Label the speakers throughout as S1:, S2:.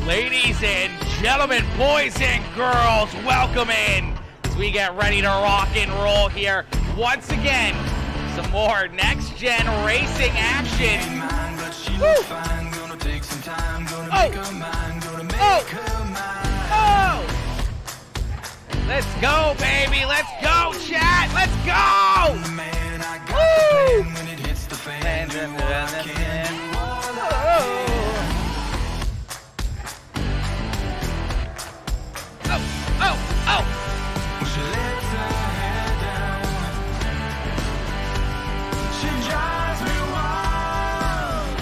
S1: Ladies and gentlemen, boys and girls, welcome in as we get ready to rock and roll here. Once again, some more Next Gen racing action. Woo. Oh! Let's go, baby. Let's go, chat. Let's go! Woo! Oh!
S2: She lets her hair down. She drives me wild.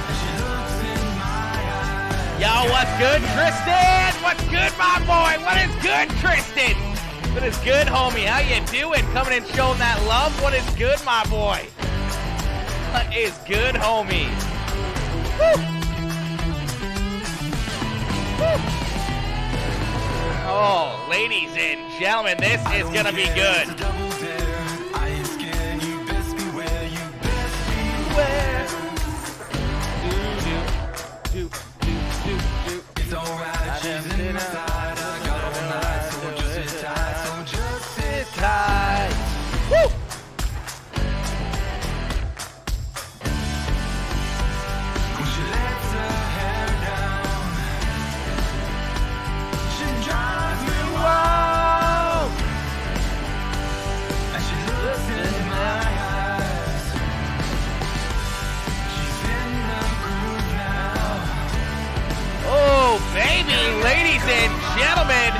S2: And she looks in my eyes.
S1: Yo, what's good, Tristan? What's good, my boy? What is good, Tristan? What is good, homie? How you doing? Coming and showing that love. What is good, my boy? What is good, homie? Woo! Woo! Oh, ladies and gentlemen, this is going to be good.
S2: It's alright, she's inside. I got all night, so just sit tight.
S1: Woo!
S2: When she lets her hair down, she drives me wild. And she looks in my eyes. She's in the groove now.
S1: Oh, baby, ladies and gentlemen,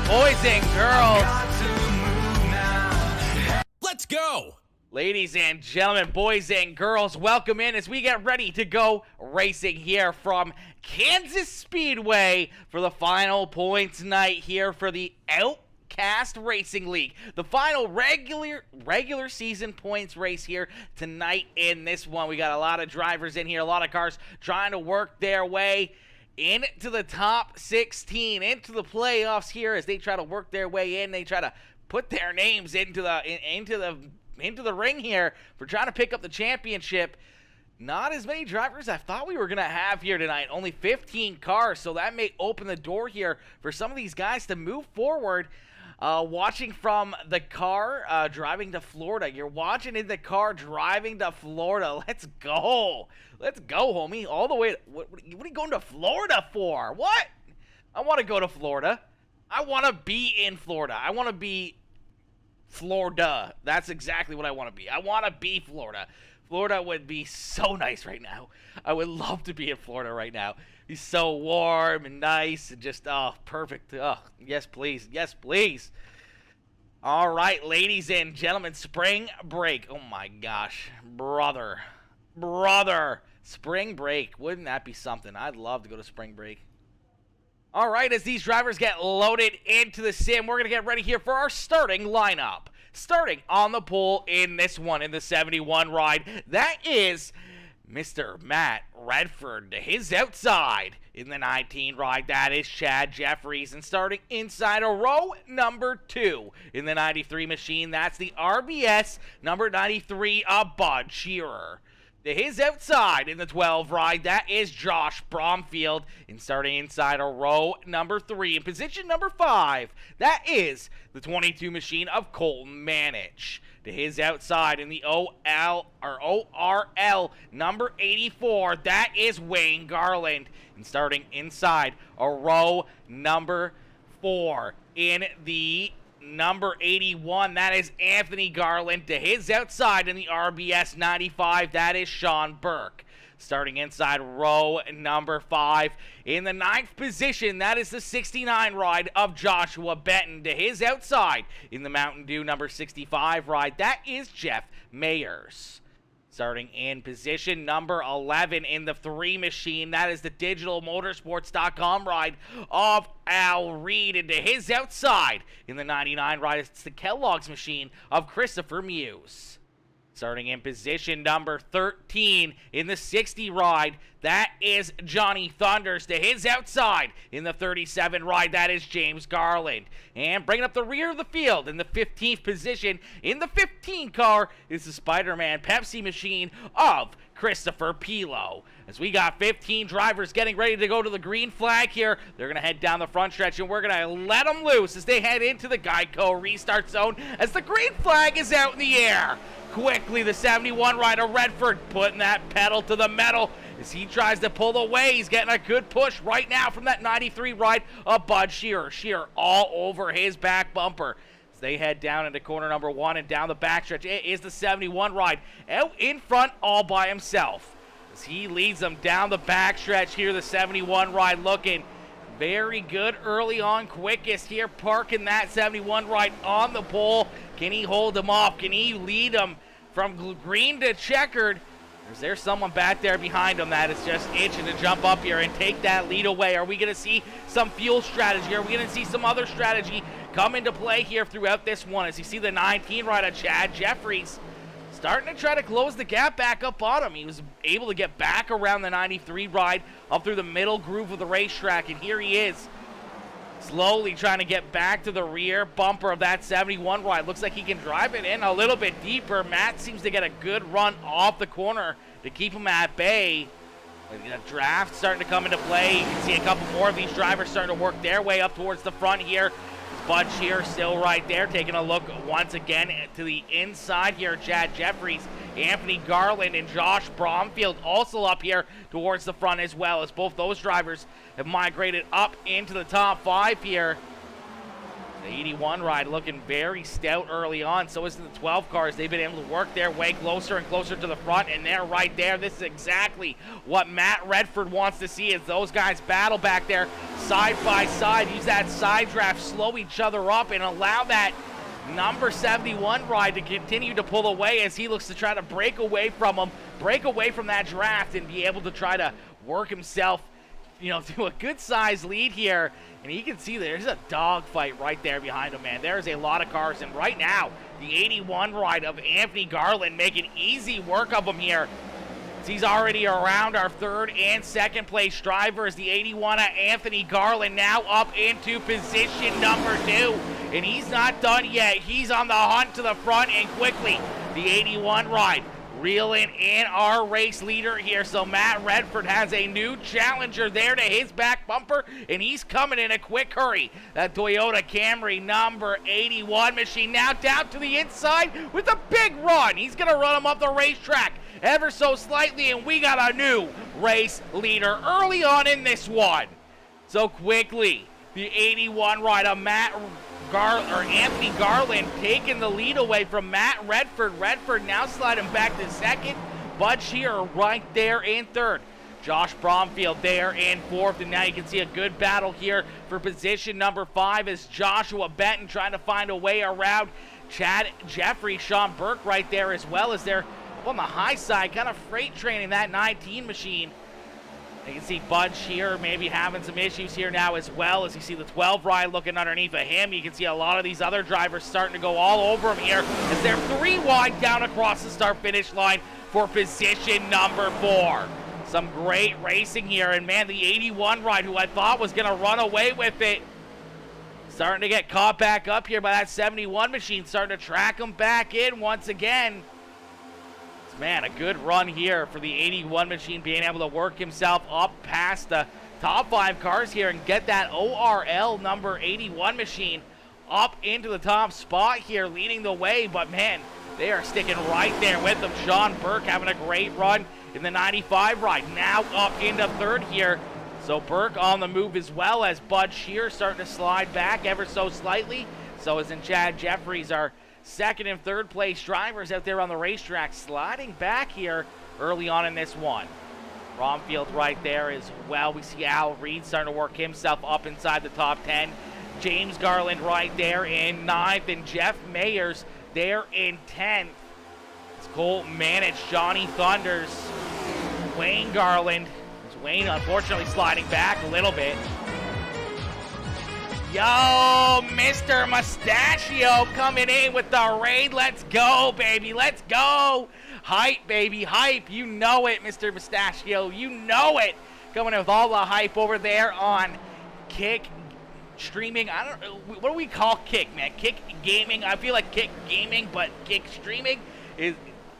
S1: boys and girls.
S2: Got to move now.
S3: Let's go!
S1: Ladies and gentlemen, boys and girls, welcome in as we get ready to go racing here from Kansas Speedway for the final points night here for the Outcast Racing League. The final regular season points race here tonight in this one. We got a lot of drivers in here, a lot of cars trying to work their way into the top 16, into the playoffs here as they try to work their way in. They try to put their names into the ring here for trying to pick up the championship. Not as many drivers I thought we were going to have here tonight. Only 15 cars, so that may open the door here for some of these guys to move forward. Watching from the car, driving to Florida. You're watching in the car, driving to Florida. Let's go. Let's go, homie. All the way. What are you going to Florida for? What? I want to go to Florida. I want to be in Florida. I want to be Florida. That's exactly what I want to be. I want to be Florida. Florida would be so nice right now. I would love to be in Florida right now. He's so warm and nice and just, oh, perfect. Oh, yes, please. Yes, please. All right, ladies and gentlemen, spring break. Oh, my gosh. Brother. Spring break. Wouldn't that be something? I'd love to go to spring break. All right, as these drivers get loaded into the sim, we're going to get ready here for our starting lineup. Starting on the pole in this one, in the 71 ride, that is Mr. Matt Redford. To his outside in the 19 ride, that is Chad Jeffries. And starting inside of row number 2 in the 93 machine, that's the RBS number 93, Bud Shearer. To his outside in the 12 ride, that is Josh Bromfield. And starting inside of row number 3 in position number 5, that is the 22 machine of Colton Manich. To his outside in the ORL number 84, that is Wayne Garland. And starting inside of row number 4 in the number 81, that is Anthony Garland. To his outside in the RBS 95, that is Sean Burke. Starting inside row number 5 in the 9th position, that is the 69 ride of Joshua Benton. To his outside in the Mountain Dew number 65 ride, that is Jeff Mayers. Starting in position number 11 in the 3 machine, that is the digitalmotorsports.com ride of Al Reed. And to his outside in the 99 ride, it's the Kellogg's machine of Christopher Muse. Starting in position number 13 in the 60 ride, That is Johnny Thunders. To his outside in the 37 ride, that is James Garland. And bringing up the rear of the field in the 15th position in the 15 car is the Spider-Man Pepsi machine of Christopher Pilo. As we got 15 drivers getting ready to go to the green flag here, they're going to head down the front stretch, and we're going to let them loose as they head into the Geico restart zone as the green flag is out in the air. Quickly, the 71 rider Redford putting that pedal to the metal as he tries to pull away. He's getting a good push right now from that 93 ride of Bud Shearer. Shearer all over his back bumper. As they head down into corner number 1 and down the backstretch, it is the 71 ride out in front all by himself. As he leads them down the backstretch here, the 71 ride looking very good early on. Quickest here, parking that 71 ride on the pole. Can he hold him off? Can he lead him from green to checkered? Is there someone back there behind him that is just itching to jump up here and take that lead away? Are we going to see some fuel strategy? Are we going to see some other strategy come into play here throughout this one? As you see the 19 rider Chad Jeffries starting to try to close the gap back up on him. He was able to get back around the 93 ride up through the middle groove of the racetrack, and here he is slowly trying to get back to the rear bumper of that 71 ride. Looks like he can drive it in a little bit deeper. Matt seems to get a good run off the corner to keep him at bay. The draft starting to come into play. You can see a couple more of these drivers starting to work their way up towards the front here. Bud Shearer still right there, taking a look once again to the inside here. Chad Jeffries, Anthony Garland, and Josh Bromfield also up here towards the front as well, as both those drivers have migrated up into the top 5 here. The 81 ride looking very stout early on. So is the 12 cars. They've been able to work their way closer and closer to the front, and they're right there. This is exactly what Matt Redford wants to see, as those guys battle back there side by side. Use that side draft, slow each other up, and allow that number 71 ride to continue to pull away as he looks to try to break away from him, break away from that draft, and be able to try to work himself, to a good size lead here. And you can see there's a dogfight right there behind him, man. There's a lot of cars, and right now, the 81 ride of Anthony Garland making easy work of him here. He's already around our third and second place driver, as the 81 of Anthony Garland now up into position number 2. And he's not done yet. He's on the hunt to the front, and quickly, the 81 ride reeling in our race leader here. So Matt Redford has a new challenger there to his back bumper, and he's coming in a quick hurry. That Toyota Camry number 81 machine now down to the inside with a big run. He's going to run him up the racetrack ever so slightly, and we got a new race leader early on in this one. So quickly, the 81 ride of Anthony Garland taking the lead away from Matt Redford. Redford now sliding back to second. Bud Shearer right there in third. Josh Bromfield there in fourth. And now you can see a good battle here for position number 5 as Joshua Benton trying to find a way around Chad Jeffrey. Sean Burke right there as well, as they're on the high side, kind of freight training that 19 machine. You can see Bud Shearer maybe having some issues here now as well, as you see the 12 ride looking underneath of him. You can see a lot of these other drivers starting to go all over him here as they're 3 wide down across the start-finish line for position number 4. Some great racing here, and man, the 81 ride, who I thought was going to run away with it, starting to get caught back up here by that 71 machine, starting to track him back in once again. Man, a good run here for the 81 machine, being able to work himself up past the top 5 cars here and get that ORL number 81 machine up into the top spot here, leading the way. But man, they are sticking right there with them. Sean Burke having a great run in the 95 ride, now up into third here. So Burke on the move, as well as Bud Shearer starting to slide back ever so slightly. So is in Chad Jeffries, our second and third place drivers out there on the racetrack, sliding back here early on in this one. Bromfield right there as well. We see Al Reed starting to work himself up inside the top 10. James Garland right there in 9th, and Jeff Mayers there in 10th. It's Colt Manich, Johnny Thunders, Wayne Garland. Wayne unfortunately sliding back a little bit. Yo, Mr. Mustachio coming in with the raid. Let's go, baby. Let's go. Hype, baby. Hype. You know it, Mr. Mustachio. You know it. Coming in with all the hype over there on Kick Streaming. I don't know. What do we call Kick, man? Kick Gaming. I feel like Kick Gaming, but Kick Streaming is...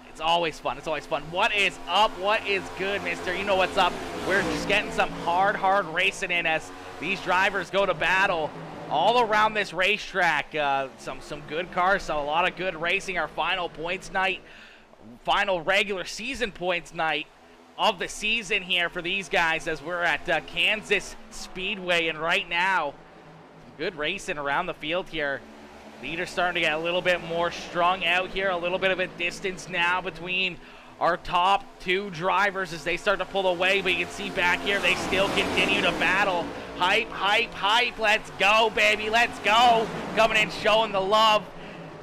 S1: It's always fun. It's always fun. What is up? What is good, mister? You know what's up. We're just getting some hard racing in as these drivers go to battle all around this racetrack. Some good cars, so a lot of good racing. Our final points night, final regular season points night of the season here for these guys as we're at Kansas Speedway. And right now, some good racing around the field here. Leaders starting to get a little bit more strung out here. A little bit of a distance now between our top two drivers as they start to pull away. But you can see back here, they still continue to battle. Hype, hype, hype. Let's go, baby. Let's go. Coming in, showing the love.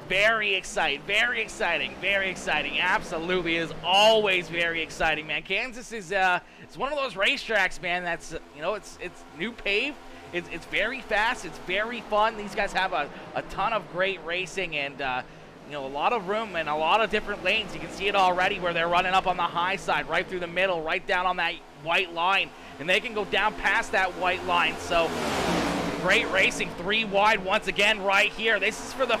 S1: Very exciting. Very exciting. Very exciting. Absolutely is always very exciting, man. Kansas is it's one of those racetracks, man, that's, you know, it's new paved. It's very fast. It's very fun. These guys have a ton of great racing and, you know, a lot of room and a lot of different lanes. You can see it already where they're running up on the high side, right through the middle, right down on that white line. And they can go down past that white line. So, great racing. 3 wide once again right here. This is for the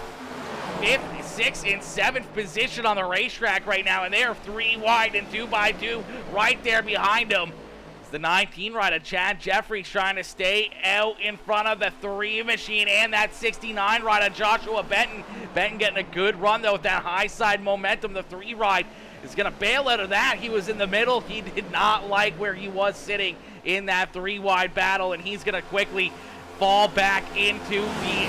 S1: 5th, 6th, and 7th position on the racetrack right now. And they are 3 wide and 2 by 2 right there behind them. The 19 rider, Chad Jeffries, trying to stay out in front of the 3 machine and that 69 rider, Joshua Benton. Benton getting a good run, though, with that high side momentum. The 3 ride is going to bail out of that. He was in the middle. He did not like where he was sitting in that 3 wide battle, and he's going to quickly fall back into the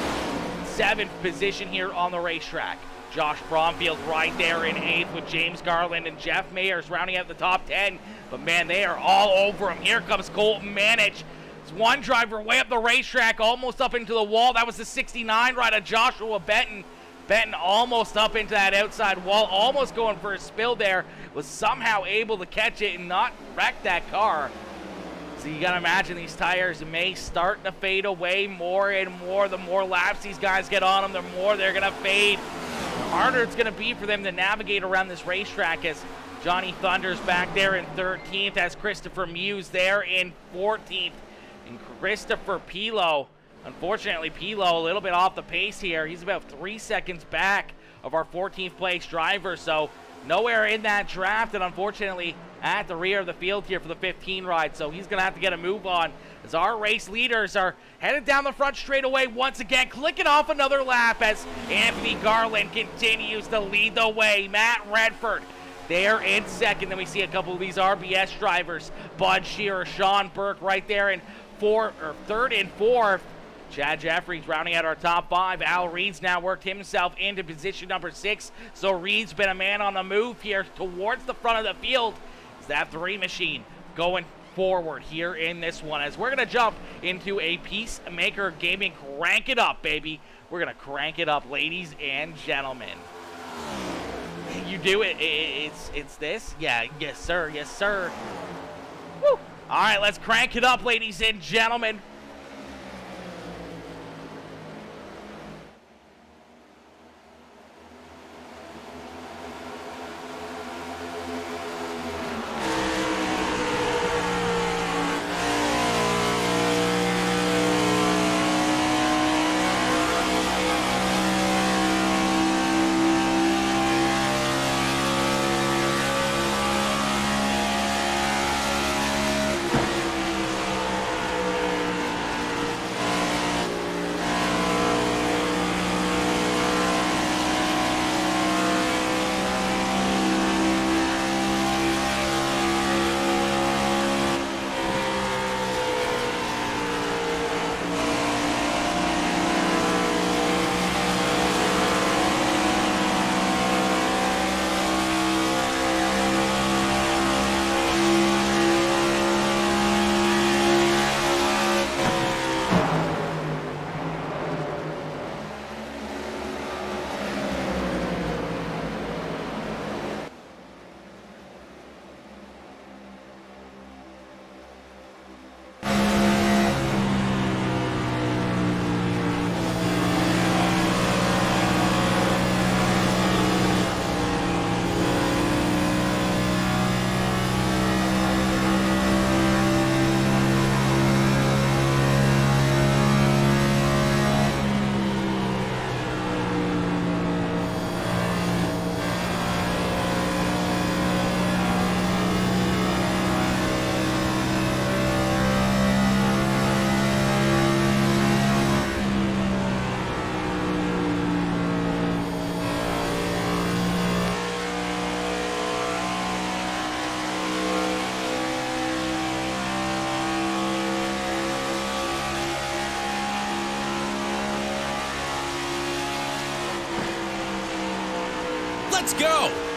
S1: 7th position here on the racetrack. Josh Bromfield right there in 8th with James Garland and Jeff Mayers rounding out the top 10. But, man, they are all over him. Here comes Colton Manich. It's one driver way up the racetrack, almost up into the wall. That was the 69 rider, Joshua Benton. Benton almost up into that outside wall, almost going for a spill there. Was somehow able to catch it and not wreck that car. So you got to imagine these tires may start to fade away more and more. The more laps these guys get on them, the more they're going to fade. The harder it's going to be for them to navigate around this racetrack as Johnny Thunder's back there in 13th, as Christopher Muse there in 14th. And Christopher Pilo, unfortunately, Pilo a little bit off the pace here. He's about 3 seconds back of our 14th place driver, so nowhere in that draft, and unfortunately at the rear of the field here for the 15 ride. So he's going to have to get a move on as our race leaders are headed down the front straightaway once again, clicking off another lap as Anthony Garland continues to lead the way. Matt Redford there in second. Then we see a couple of these RBS drivers, Bud Shearer, Sean Burke right there in third and fourth. Chad Jeffries rounding out our top 5. Al Reed's now worked himself into position number 6. So Reed's been a man on the move here towards the front of the field. It's that 3 machine going forward here in this one as we're going to jump into a Peacemaker Gaming. Crank it up, baby. We're going to crank it up, ladies and gentlemen. You do it. It's this? Yeah, yes, sir. Yes, sir. Woo. All right, let's crank it up, ladies and gentlemen.
S3: Let's go!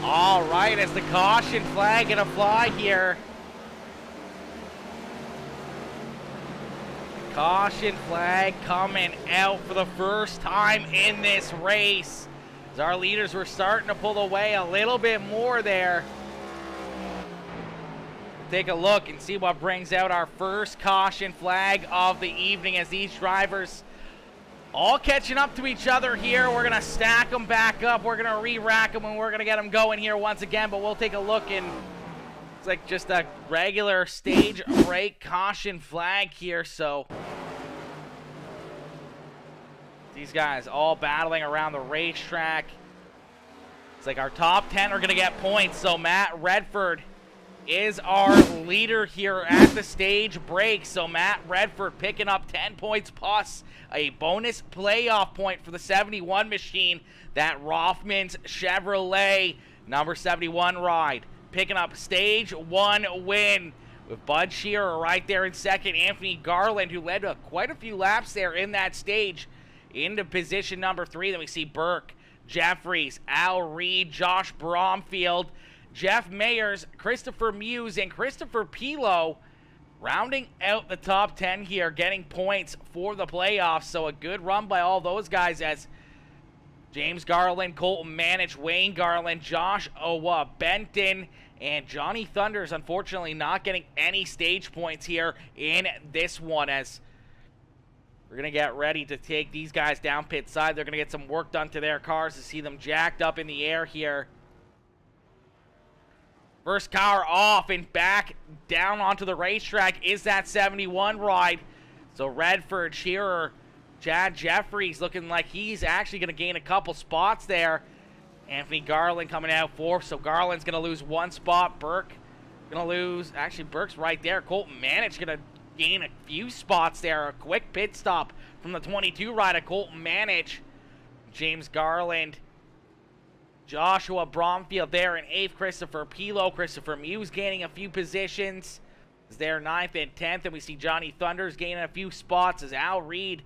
S1: All right, as the caution flag gonna fly here. Caution flag coming out for the first time in this race. As our leaders were starting to pull away a little bit more there. Take a look and see what brings out our first caution flag of the evening as these drivers all catching up to each other here. We're gonna stack them back up. We're gonna re-rack them and we're gonna get them going here once again, but we'll take a look and it's like just a regular stage break caution flag here. So these guys all battling around the racetrack. It's like our top 10 are gonna get points. So Matt Redford is our leader here at the stage break. So Matt Redford picking up 10 points plus a bonus playoff point for the 71 machine, that Rothman's Chevrolet number 71 ride. Picking up stage 1 win with Bud Shearer right there in second. Anthony Garland, who led quite a few laps there in that stage, into position number 3. Then we see Burke, Jeffries, Al Reed, Josh Bromfield, Jeff Mayers, Christopher Muse, and Christopher Pilo rounding out the top 10 here, getting points for the playoffs. So a good run by all those guys as James Garland, Colton Manich, Wayne Garland, Josh Owa, Benton, and Johnny Thunders unfortunately not getting any stage points here in this one, as We're going to get ready to take these guys down pit side. They're going to get some work done to their cars to see them jacked up in the air here. First car off and back down onto the racetrack is that 71 ride. So Redford, Shearer, Chad Jeffries looking like he's actually going to gain a couple spots there. Anthony Garland coming out fourth, so Garland's going to lose one spot. Burke going to lose, actually Burke's right there. Colton Manich going to gain a few spots there. A quick pit stop from the 22 rider, Colton Manich. James Garland, Joshua Bromfield there in 8th. Christopher Pilo, Christopher Muse gaining a few positions. Is there 9th and 10th, and we see Johnny Thunders gaining a few spots as Al Reed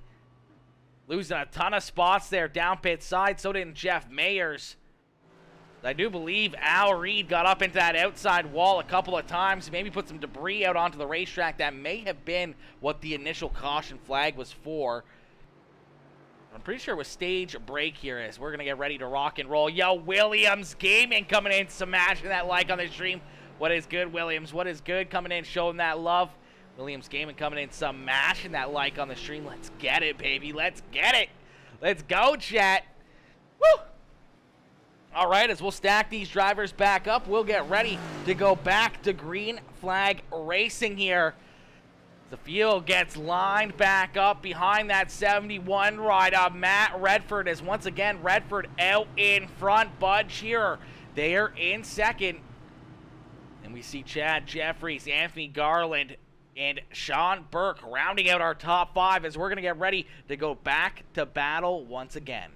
S1: losing a ton of spots there down pit side. So did Jeff Mayers. I do believe Al Reed got up into that outside wall a couple of times, maybe put some debris out onto the racetrack. That may have been what the initial caution flag was for. I'm pretty sure it was stage break here as we're going to get ready to rock and roll. Yo, Williams Gaming coming in, smashing that like on the stream. What is good, Williams? What is good? Coming in, showing that love. Williams Gaming coming in, smashing that like on the stream. Let's get it, baby. Let's get it. Let's go, chat. Woo! All right, as we'll stack these drivers back up, we'll get ready to go back to green flag racing here. The field gets lined back up behind that 71 ride of Matt Redford, as once again Redford out in front. Bud Shearer there in second. And we see Chad Jeffries, Anthony Garland, and Sean Burke rounding out our top 5 as we're going to get ready to go back to battle once again.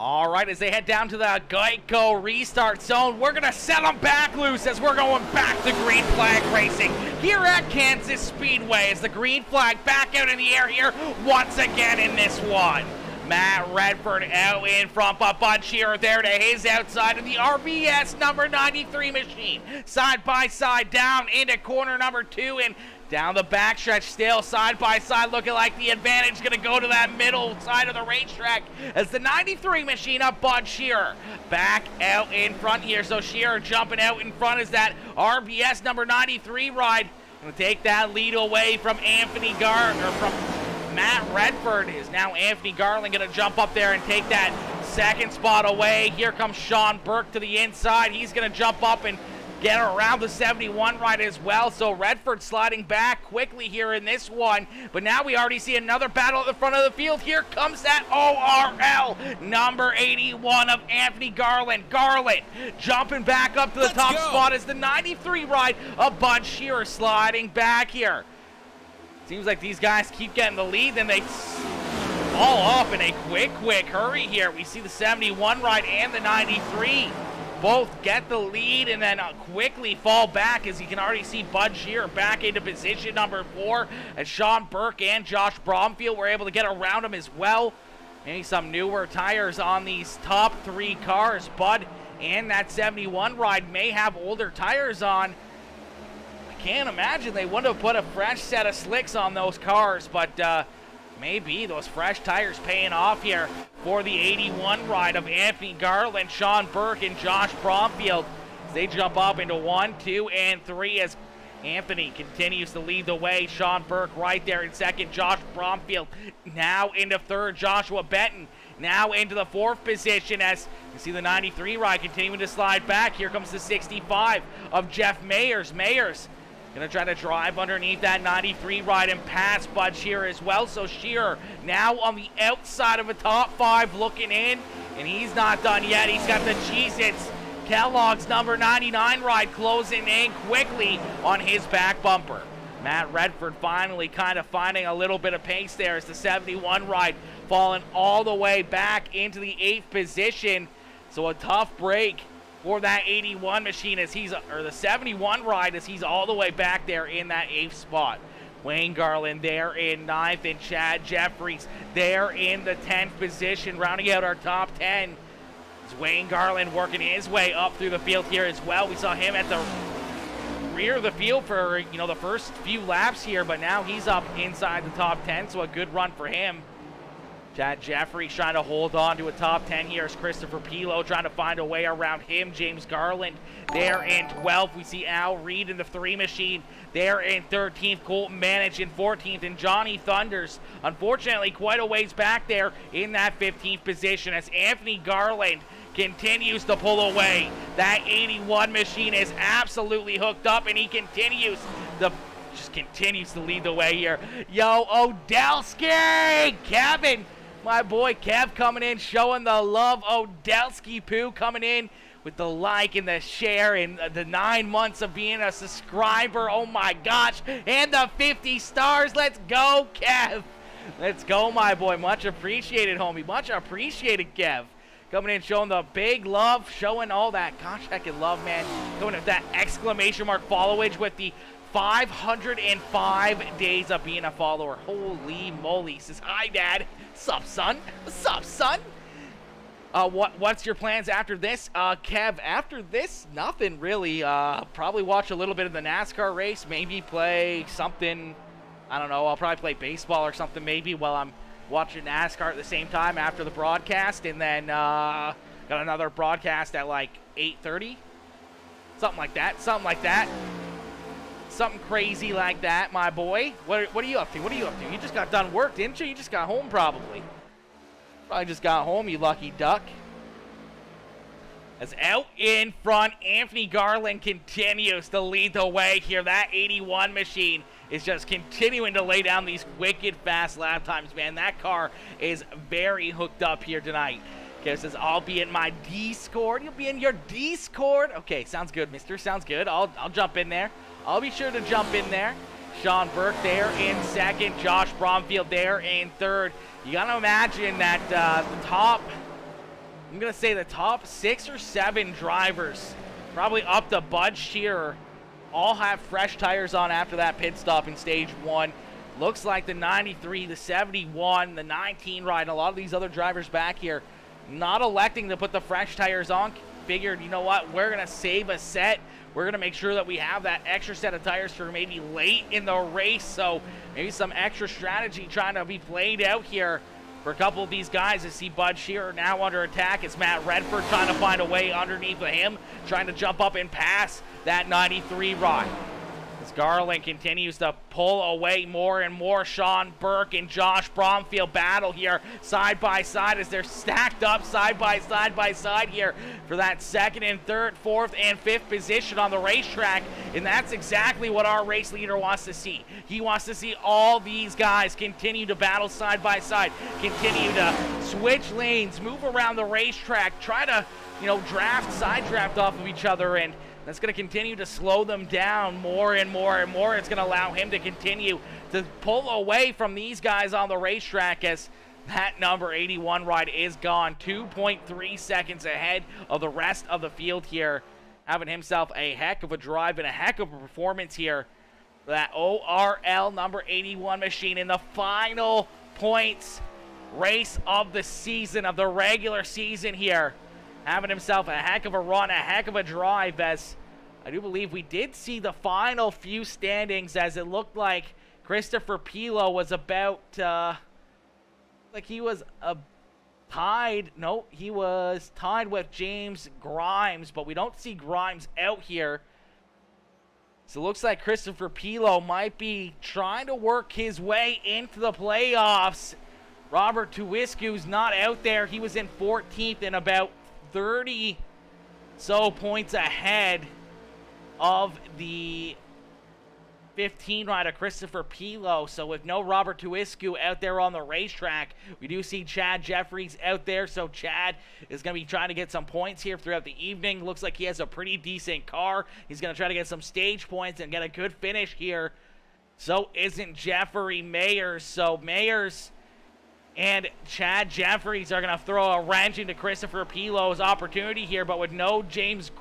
S1: All right, as they head down to the Geico restart zone, we're going to set them back loose as we're going back to green flag racing here at Kansas Speedway. As the green flag back out in the air here once again in this one. Matt Redford out in front, but Bud Shearer there to his outside of the RBS number 93 machine. Side by side down into corner number 2 and down the backstretch still, side by side, looking like the advantage is going to go to that middle side of the racetrack as the 93 machine up Bud Shearer back out in front here. So Shearer jumping out in front as that RBS number 93 ride. Going to take that lead away from from Matt Redford. Is now Anthony Garland going to jump up there and take that second spot away. Here comes Sean Burke to the inside. He's going to jump up and get around the 71 ride as well. So Redford sliding back quickly here in this one. But now we already see another battle at the front of the field. Here comes that ORL number 81 of Anthony Garland. Garland jumping back up to the top spot as the 93 ride of Bud Shearer sliding back here. Seems like these guys keep getting the lead, then they fall off in a quick hurry here. We see the 71 ride and the 93 both get the lead and then quickly fall back, as you can already see Bud Shearer back into position number 4 as Sean Burke and Josh Bromfield were able to get around him as well. Maybe some newer tires on these top 3 cars. Bud and that 71 ride may have older tires on. I can't imagine they wouldn't have put a fresh set of slicks on those cars, but maybe those fresh tires paying off here for the 81 ride of Anthony Garland, Sean Burke, and Josh Bromfield as they jump up into 1, 2, and 3 as Anthony continues to lead the way. Sean Burke right there in second. Josh Bromfield now into third. Joshua Benton now into the 4th position as you see the 93 ride continuing to slide back. Here comes the 65 of Jeff Mayers. Mayers going to try to drive underneath that 93 ride and pass Bud Shearer as well. So Shearer now on the outside of the top 5 looking in, and he's not done yet. He's got the Cheez-Its Kellogg's number 99 ride closing in quickly on his back bumper. Matt Redford finally kind of finding a little bit of pace there as the 71 ride falling all the way back into the 8th position. So a tough break for that 81 machine as he's, or the 71 ride as he's all the way back there in that 8th spot. Wayne Garland there in 9th, and Chad Jeffries there in the 10th position, rounding out our top 10. It's Wayne Garland working his way up through the field here as well. We saw him at the rear of the field for, the first few laps here, but now he's up inside the top 10, so a good run for him. Chad Jeffries trying to hold on to a top 10 here as Christopher Pilo trying to find a way around him. James Garland there in 12th. We see Al Reed in the 3 machine there in 13th. Colton Manage in 14th. And Johnny Thunders, unfortunately, quite a ways back there in that 15th position as Anthony Garland continues to pull away. That 81 machine is absolutely hooked up, and he continues to lead the way here. Yo, Odelski! Kevin, my boy Kev coming in, showing the love. Odelski Poo coming in with the like and the share and the 9 months of being a subscriber. Oh my gosh. And the 50 stars. Let's go, Kev. Let's go, my boy. Much appreciated, homie. Much appreciated, Kev. Coming in, showing the big love, showing all that gosh heckin' love, man. Going with that exclamation mark followage with the 505 days of being a follower. Holy moly. Says, hi, Dad. Sup, son? What's up, son? What's your plans after this? Kev, after this, nothing really. Probably watch a little bit of the NASCAR race. Maybe play something. I don't know. I'll probably play baseball or something maybe while I'm watching NASCAR at the same time after the broadcast. And then got another broadcast at like 8:30. Something like that. Something crazy like that, my boy. What are you up to? You just got done work, didn't you? You just got home probably. Probably just got home, you lucky duck. As out in front, Anthony Garland continues to lead the way here. That 81 machine is just continuing to lay down these wicked fast lap times, man. That car is very hooked up here tonight. Okay, says, I'll be in my Discord. You'll be in your Discord. Okay, sounds good, mister. Sounds good. I'll jump in there. I'll be sure to jump in there. Sean Burke there in 2nd. Josh Bromfield there in 3rd. You got to imagine that the top 6 or 7 drivers, probably up to Bud Shearer, all have fresh tires on after that pit stop in stage 1. Looks like the 93, the 71, the 19 ride, and a lot of these other drivers back here not electing to put the fresh tires on. Figured, you know what, we're going to save a set. We're going to make sure that we have that extra set of tires for maybe late in the race. So maybe some extra strategy trying to be played out here for a couple of these guys. I see Bud Shearer now under attack. It's Matt Redford trying to find a way underneath of him, trying to jump up and pass that 93 ride. As Garland continues to pull away more and more, Sean Burke and Josh Bromfield battle here side by side as they're stacked up side by side here for that 2nd and 3rd, 4th and 5th position on the racetrack. And that's exactly what our race leader wants to see. He wants to see all these guys continue to battle side by side, continue to switch lanes, move around the racetrack, try to, side draft off of each other, and that's going to continue to slow them down more and more and more. It's going to allow him to continue to pull away from these guys on the racetrack as that number 81 ride is gone. 2.3 seconds ahead of the rest of the field here. Having himself a heck of a drive and a heck of a performance here for that ORL number 81 machine in the final points race of the season, of the regular season here. Having himself a heck of a run, a heck of a drive, as I do believe we did see the final few standings, as it looked like Christopher Pilo was about, he was tied. No, he was tied with James Grimes, but we don't see Grimes out here. So it looks like Christopher Pilo might be trying to work his way into the playoffs. Robert Tuisku's not out there. He was in 14th and about 30 so points ahead of the 15 rider Christopher Pilo. So with no Robert Tuisku out there on the racetrack, we do see Chad Jeffries out there. So Chad is going to be trying to get some points here throughout the evening. Looks like he has a pretty decent car. He's going to try to get some stage points and get a good finish here. So isn't Jeffrey Mayers. So Mayers and Chad Jeffries are going to throw a wrench into Christopher Pilo's opportunity here, but with no James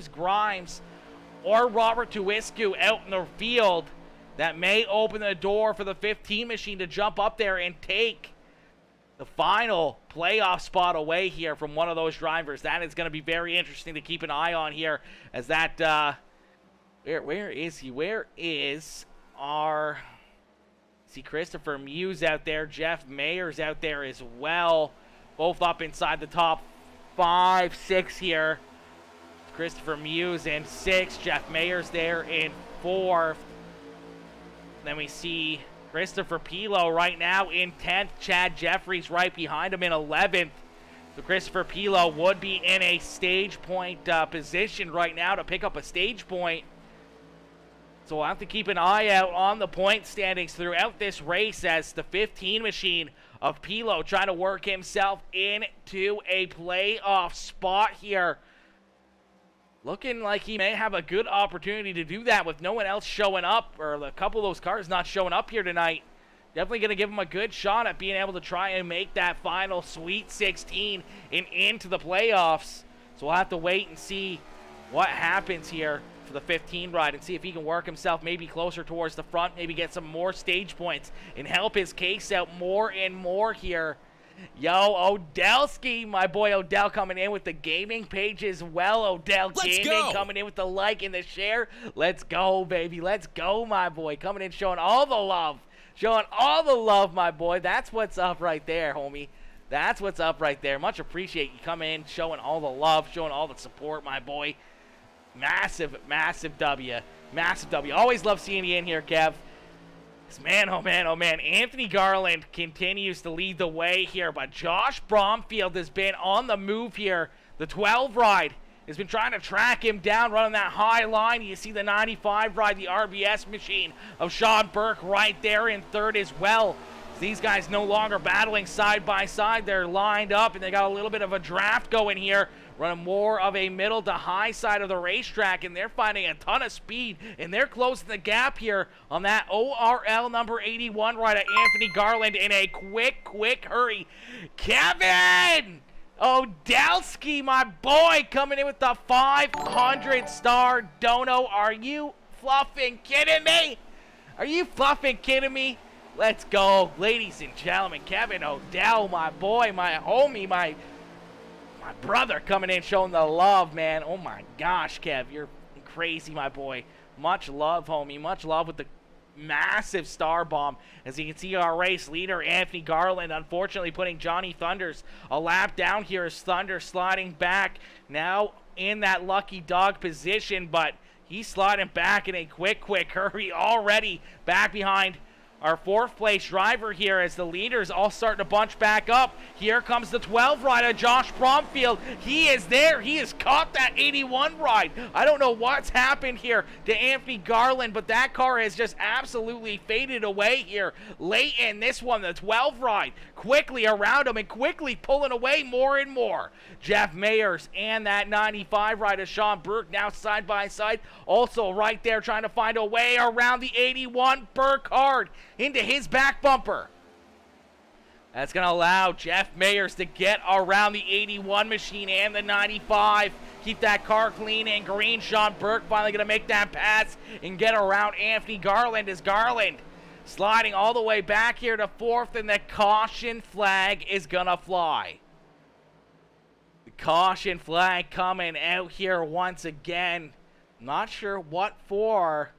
S1: Grimes or Robert Tuiscu out in the field, that may open the door for the 15 machine to jump up there and take the final playoff spot away here from one of those drivers. That is going to be very interesting to keep an eye on here, as that, where is he? Where is our, see Christopher Muse out there, Jeff Mayer's out there as well, both up inside the top 5, 6 here. Christopher Muse in 6th, Jeff Mayer's there in 4th. Then we see Christopher Pilo right now in 10th. Chad Jeffries right behind him in 11th. So Christopher Pilo would be in a stage point position right now to pick up a stage point. So we'll have to keep an eye out on the point standings throughout this race, as the 15 machine of Pilo trying to work himself into a playoff spot here. Looking like he may have a good opportunity to do that with no one else showing up, or a couple of those cars not showing up here tonight. Definitely going to give him a good shot at being able to try and make that final Sweet 16 and into the playoffs. So we'll have to wait and see what happens here for the 15 ride and see if he can work himself maybe closer towards the front, maybe get some more stage points and help his case out more and more here. Yo, Odelski, my boy Odell coming in with the gaming page as well. Odell Gaming coming in with the like and the share. Let's go, baby. Let's go, my boy. Coming in showing all the love. Showing all the love, my boy. That's what's up right there, homie. That's what's up right there. Much appreciate you coming in, showing all the love, showing all the support, my boy. Massive, massive W. Massive W. Always love seeing you in here, Kev. Man, oh man, oh man. Anthony Garland continues to lead the way here, but Josh Bromfield has been on the move here. The 12 ride has been trying to track him down, running that high line. You see the 95 ride, the RBS machine of Sean Burke right there in 3rd as well. These guys no longer battling side by side. They're lined up, and they got a little bit of a draft going here, running more of a middle to high side of the racetrack, and they're finding a ton of speed, and they're closing the gap here on that ORL number 81 ride at Anthony Garland in a quick hurry. Kevin Odelski, my boy, coming in with the 500-star dono. Are you fluffing kidding me? Are you fluffing kidding me? Let's go, ladies and gentlemen. Kevin Odell, my boy, my homie, my brother coming in showing the love, man. Oh my gosh, Kev, you're crazy, my boy. Much love, homie. Much love with the massive star bomb. As you can see, our race leader, Anthony Garland, unfortunately putting Johnny Thunders a lap down here as Thunder sliding back now in that lucky dog position, but he's sliding back in a quick hurry already back behind our 4th place driver here, as the leaders all starting to bunch back up. Here comes the 12 rider, Josh Bromfield. He is there. He has caught that 81 ride. I don't know what's happened here to Anthony Garland, but that car has just absolutely faded away here late in this one. The 12 ride quickly around him and quickly pulling away more and more. Jeff Mayers and that 95 rider, Sean Burke, now side by side. Also right there trying to find a way around the 81. Burke hard into his back bumper. That's going to allow Jeff Mayers to get around the 81 machine and the 95. Keep that car clean and green. Sean Burke finally going to make that pass and get around Anthony Garland, as Garland sliding all the way back here to 4th, and the caution flag is going to fly. The caution flag coming out here once again. Not sure what for.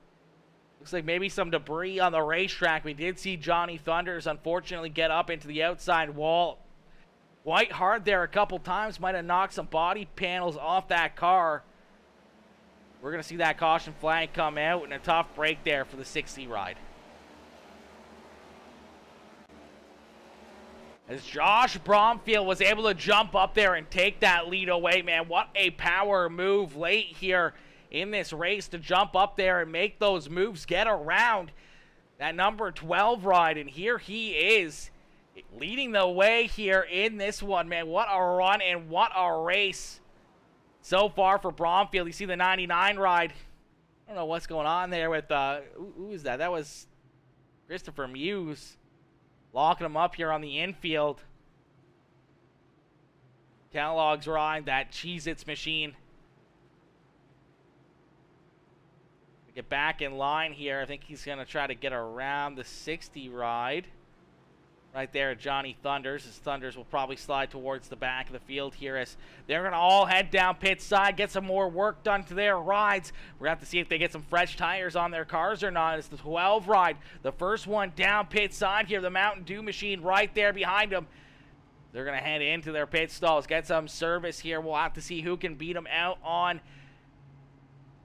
S1: Looks like maybe some debris on the racetrack. We did see Johnny Thunders unfortunately get up into the outside wall quite hard there a couple times. Might have knocked some body panels off that car. We're going to see that caution flag come out, and a tough break there for the 60 ride. As Josh Bromfield was able to jump up there and take that lead away, man. What a power move late here in this race to jump up there and make those moves, get around that number 12 ride. And here he is leading the way here in this one, man. What a run and what a race so far for Bromfield. You see the 99 ride. I don't know what's going on there with, who is that? That was Christopher Muse. locking them up here on the infield. Kellogg's ride, that Cheez-Its machine. Get back in line here. I think he's going to try to get around the 60 ride. Right there, Johnny Thunders. His Thunders will probably slide towards the back of the field here as they're going to all head down pit side, get some more work done to their rides. We're going to have to see if they get some fresh tires on their cars or not. It's the 12 ride. The first one down pit side here. The Mountain Dew machine right there behind them. They're going to head into their pit stalls, get some service here. We'll have to see who can beat them out on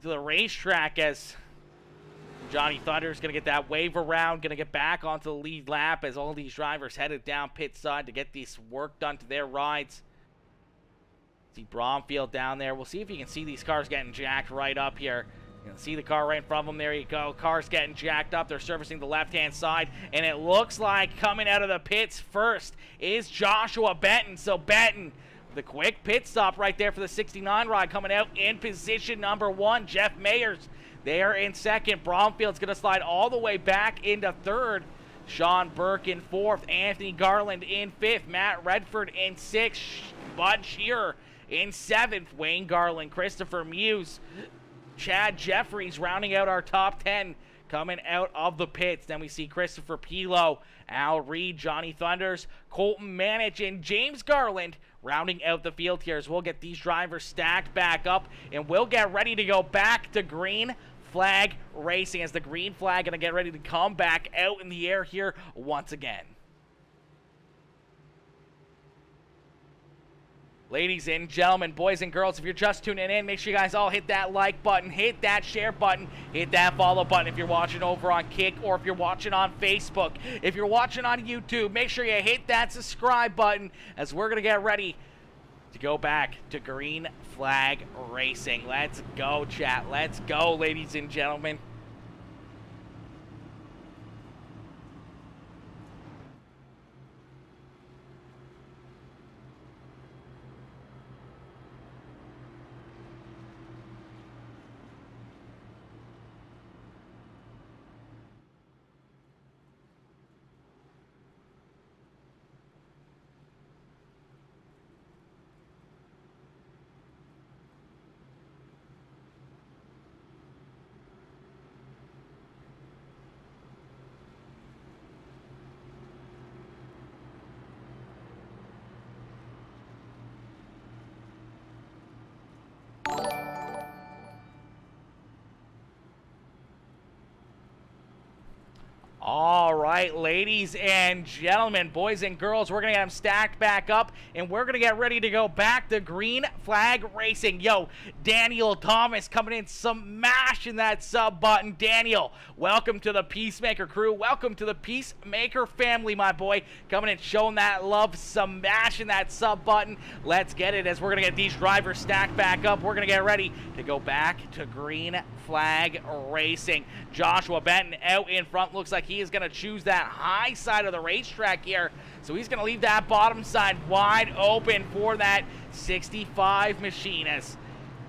S1: to the racetrack as Johnny Thunder is going to get that wave around, going to get back onto the lead lap as all these drivers headed down pit side to get this work done to their rides. See Bromfield down there. We'll see if you can see these cars getting jacked right up here. You can see the car right in front of them. There you go. Cars getting jacked up. They're servicing the left-hand side. And it looks like coming out of the pits first is Joshua Benton. So Benton, the quick pit stop right there for the 69 ride, coming out in position number 1. Jeff Mayers there in second. Bromfield's going to slide all the way back into third. Sean Burke in fourth. Anthony Garland in fifth. Matt Redford in sixth. Bud Shearer in seventh. Wayne Garland, Christopher Muse, Chad Jeffries rounding out our top 10 coming out of the pits. Then we see Christopher Pilo, Al Reed, Johnny Thunders, Colton Manich, and James Garland rounding out the field here as we'll get these drivers stacked back up and we'll get ready to go back to green flag racing as the green flag going to get ready to come back out in the air here once again. Ladies and gentlemen, boys and girls, if you're just tuning in, make sure you guys all hit that like button, hit that share button, hit that follow button if you're watching over on Kick or if you're watching on Facebook. If you're watching on YouTube, make sure you hit that subscribe button as we're going to get ready to go back to green flag racing. Let's go, chat. Let's go, ladies and gentlemen. All right, ladies and gentlemen, boys and girls, we're going to get them stacked back up, and we're going to get ready to go back to green flag racing. Yo, Daniel Thomas coming in, smashing that sub button. Daniel, welcome to the Peacemaker crew. Welcome to the Peacemaker family, my boy. Coming in, showing that love, smashing that sub button. Let's get it as we're going to get these drivers stacked back up. We're going to get ready to go back to green flag racing. Joshua Benton out in front. Looks like he is going to choose that high side of the racetrack here. So he's going to leave that bottom side wide open for that 65 machine. As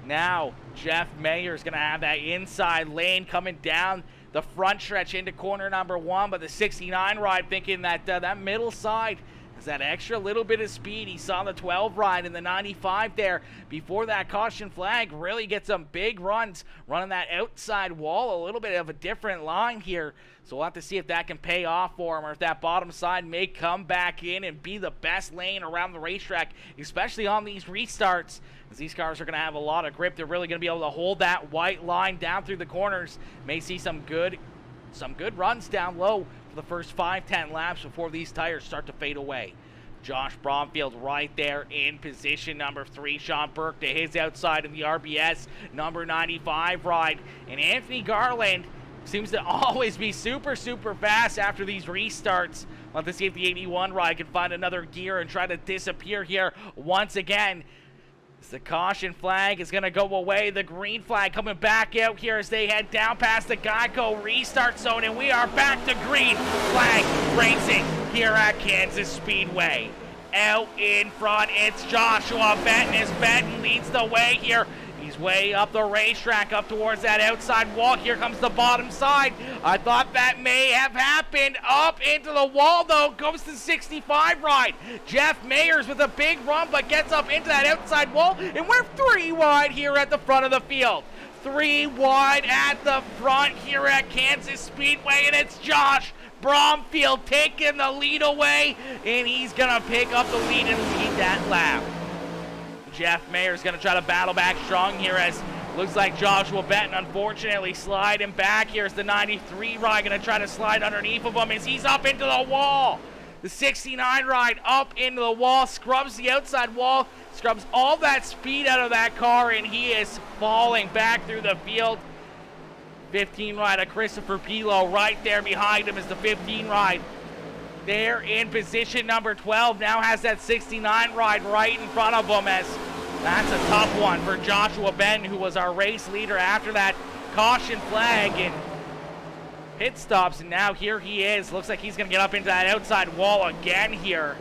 S1: now Jeff Mayer is going to have that inside lane coming down the front stretch into corner number 1. But the 69 ride thinking that that middle side has that extra little bit of speed. He saw the 12 ride in the 95 there before that caution flag. Really get some big runs running that outside wall. A little bit of a different line here. So we'll have to see if that can pay off for him or if that bottom side may come back in and be the best lane around the racetrack, especially on these restarts, as these cars are going to have a lot of grip. They're really going to be able to hold that white line down through the corners. May see some good runs down low for the first 5-10 laps before these tires start to fade away. Josh Bromfield right there in position number 3. Sean Burke to his outside in the RBS number 95 ride. And Anthony Garland seems to always be super fast after these restarts. We'll have to see if the 81 ride can find another gear and try to disappear here once again. As the caution flag is going to go away. The green flag coming back out here as they head down past the Geico restart zone. And we are back to green flag racing here at Kansas Speedway. Out in front, it's Joshua Benton as Benton leads the way here. He's way up the racetrack, up towards that outside wall. Here comes the bottom side. I thought that may have happened. Up into the wall, though, goes the 65 ride. Jeff Mayers with a big run, but gets up into that outside wall, and we're 3 wide here at the front of the field. 3 wide at the front here at Kansas Speedway, and it's Josh Bromfield taking the lead away, and he's going to pick up the lead and lead that lap. Jeff Mayer's going to try to battle back strong here as looks like Joshua Benton unfortunately sliding back. Here's the 93 ride going to try to slide underneath of him as he's up into the wall. The 69 ride up into the wall, scrubs the outside wall, scrubs all that speed out of that car, and he is falling back through the field. 15 ride of Christopher Pilo right there behind him is the 15 ride. There in position number 12, now has that 69 ride right in front of him, as that's a tough one for Joshua Benton, who was our race leader after that caution flag and pit stops, and now here he is. Looks like he's going to get up into that outside wall again here.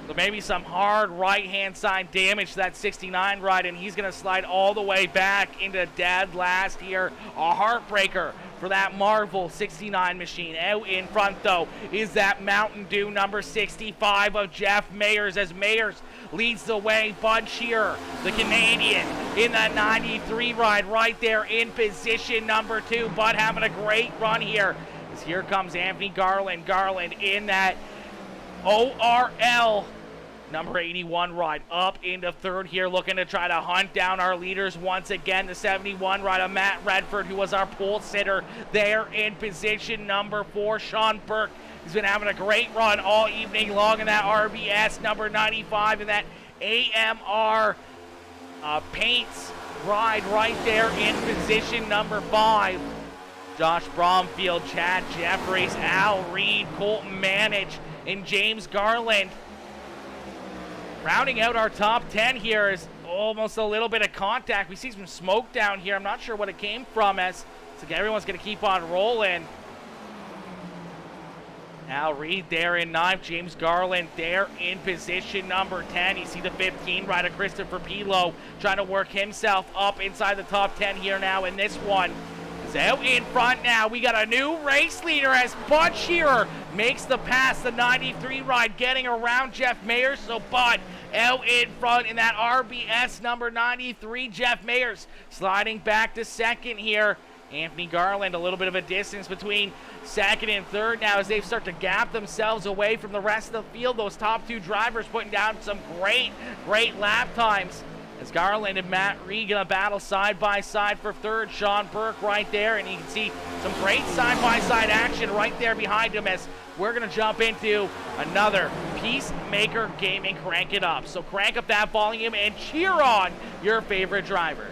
S1: So maybe some hard right-hand side damage to that 69 ride, and he's going to slide all the way back into dead last here. A heartbreaker for that Marvel 69 machine. Out in front, though, is that Mountain Dew number 65 of Jeff Mayers, as Mayers leads the way. Bud Shearer, the Canadian, in that 93 ride right there in position number 2. Bud having a great run here. As here comes Anthony Garland. Garland in that ORL number 81 ride up into third here, looking to try to hunt down our leaders once again. The 71 ride of Matt Redford, who was our pole sitter there in position number 4. Sean Burke, he's been having a great run all evening long in that RBS number 95 and that AMR paints ride right there in position number 5. Josh Bromfield, Chad Jeffries, Al Reed, Colton Manage, and James Garland. Rounding out our top 10 here is almost a little bit of contact. We see some smoke down here. I'm not sure what it came from, as it's like everyone's going to keep on rolling. Al Reed there in 9th. James Garland there in position number 10. You see the 15 rider Christopher Pilo trying to work himself up inside the top 10 here now in this one. Out in front now, we got a new race leader as Bud Shearer makes the pass, the 93 ride getting around Jeff Mayers. So Bud out in front in that RBS number 93. Jeff Mayers sliding back to second here. Anthony Garland, a little bit of a distance between second and third now as they start to gap themselves away from the rest of the field. Those top 2 drivers putting down some great lap times. As Garland and Matt Reed gonna battle side by side for third. Sean Burke right there, and you can see some great side by side action right there behind him as we're gonna jump into another Peacemaker Gaming Crank It Up. So crank up that volume and cheer on your favorite drivers.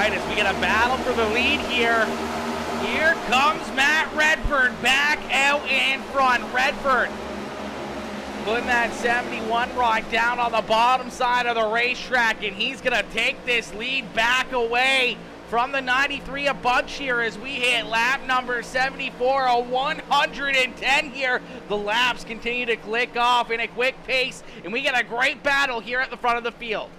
S1: right, as we get a battle for the lead here. Here comes Matt Redford back out in front. Redford putting that 71 ride down on the bottom side of the racetrack, and he's going to take this lead back away from the 93 of Bud here as we hit lap number 74, a 110 here. The laps continue to click off in a quick pace, and we get a great battle here at the front of the field.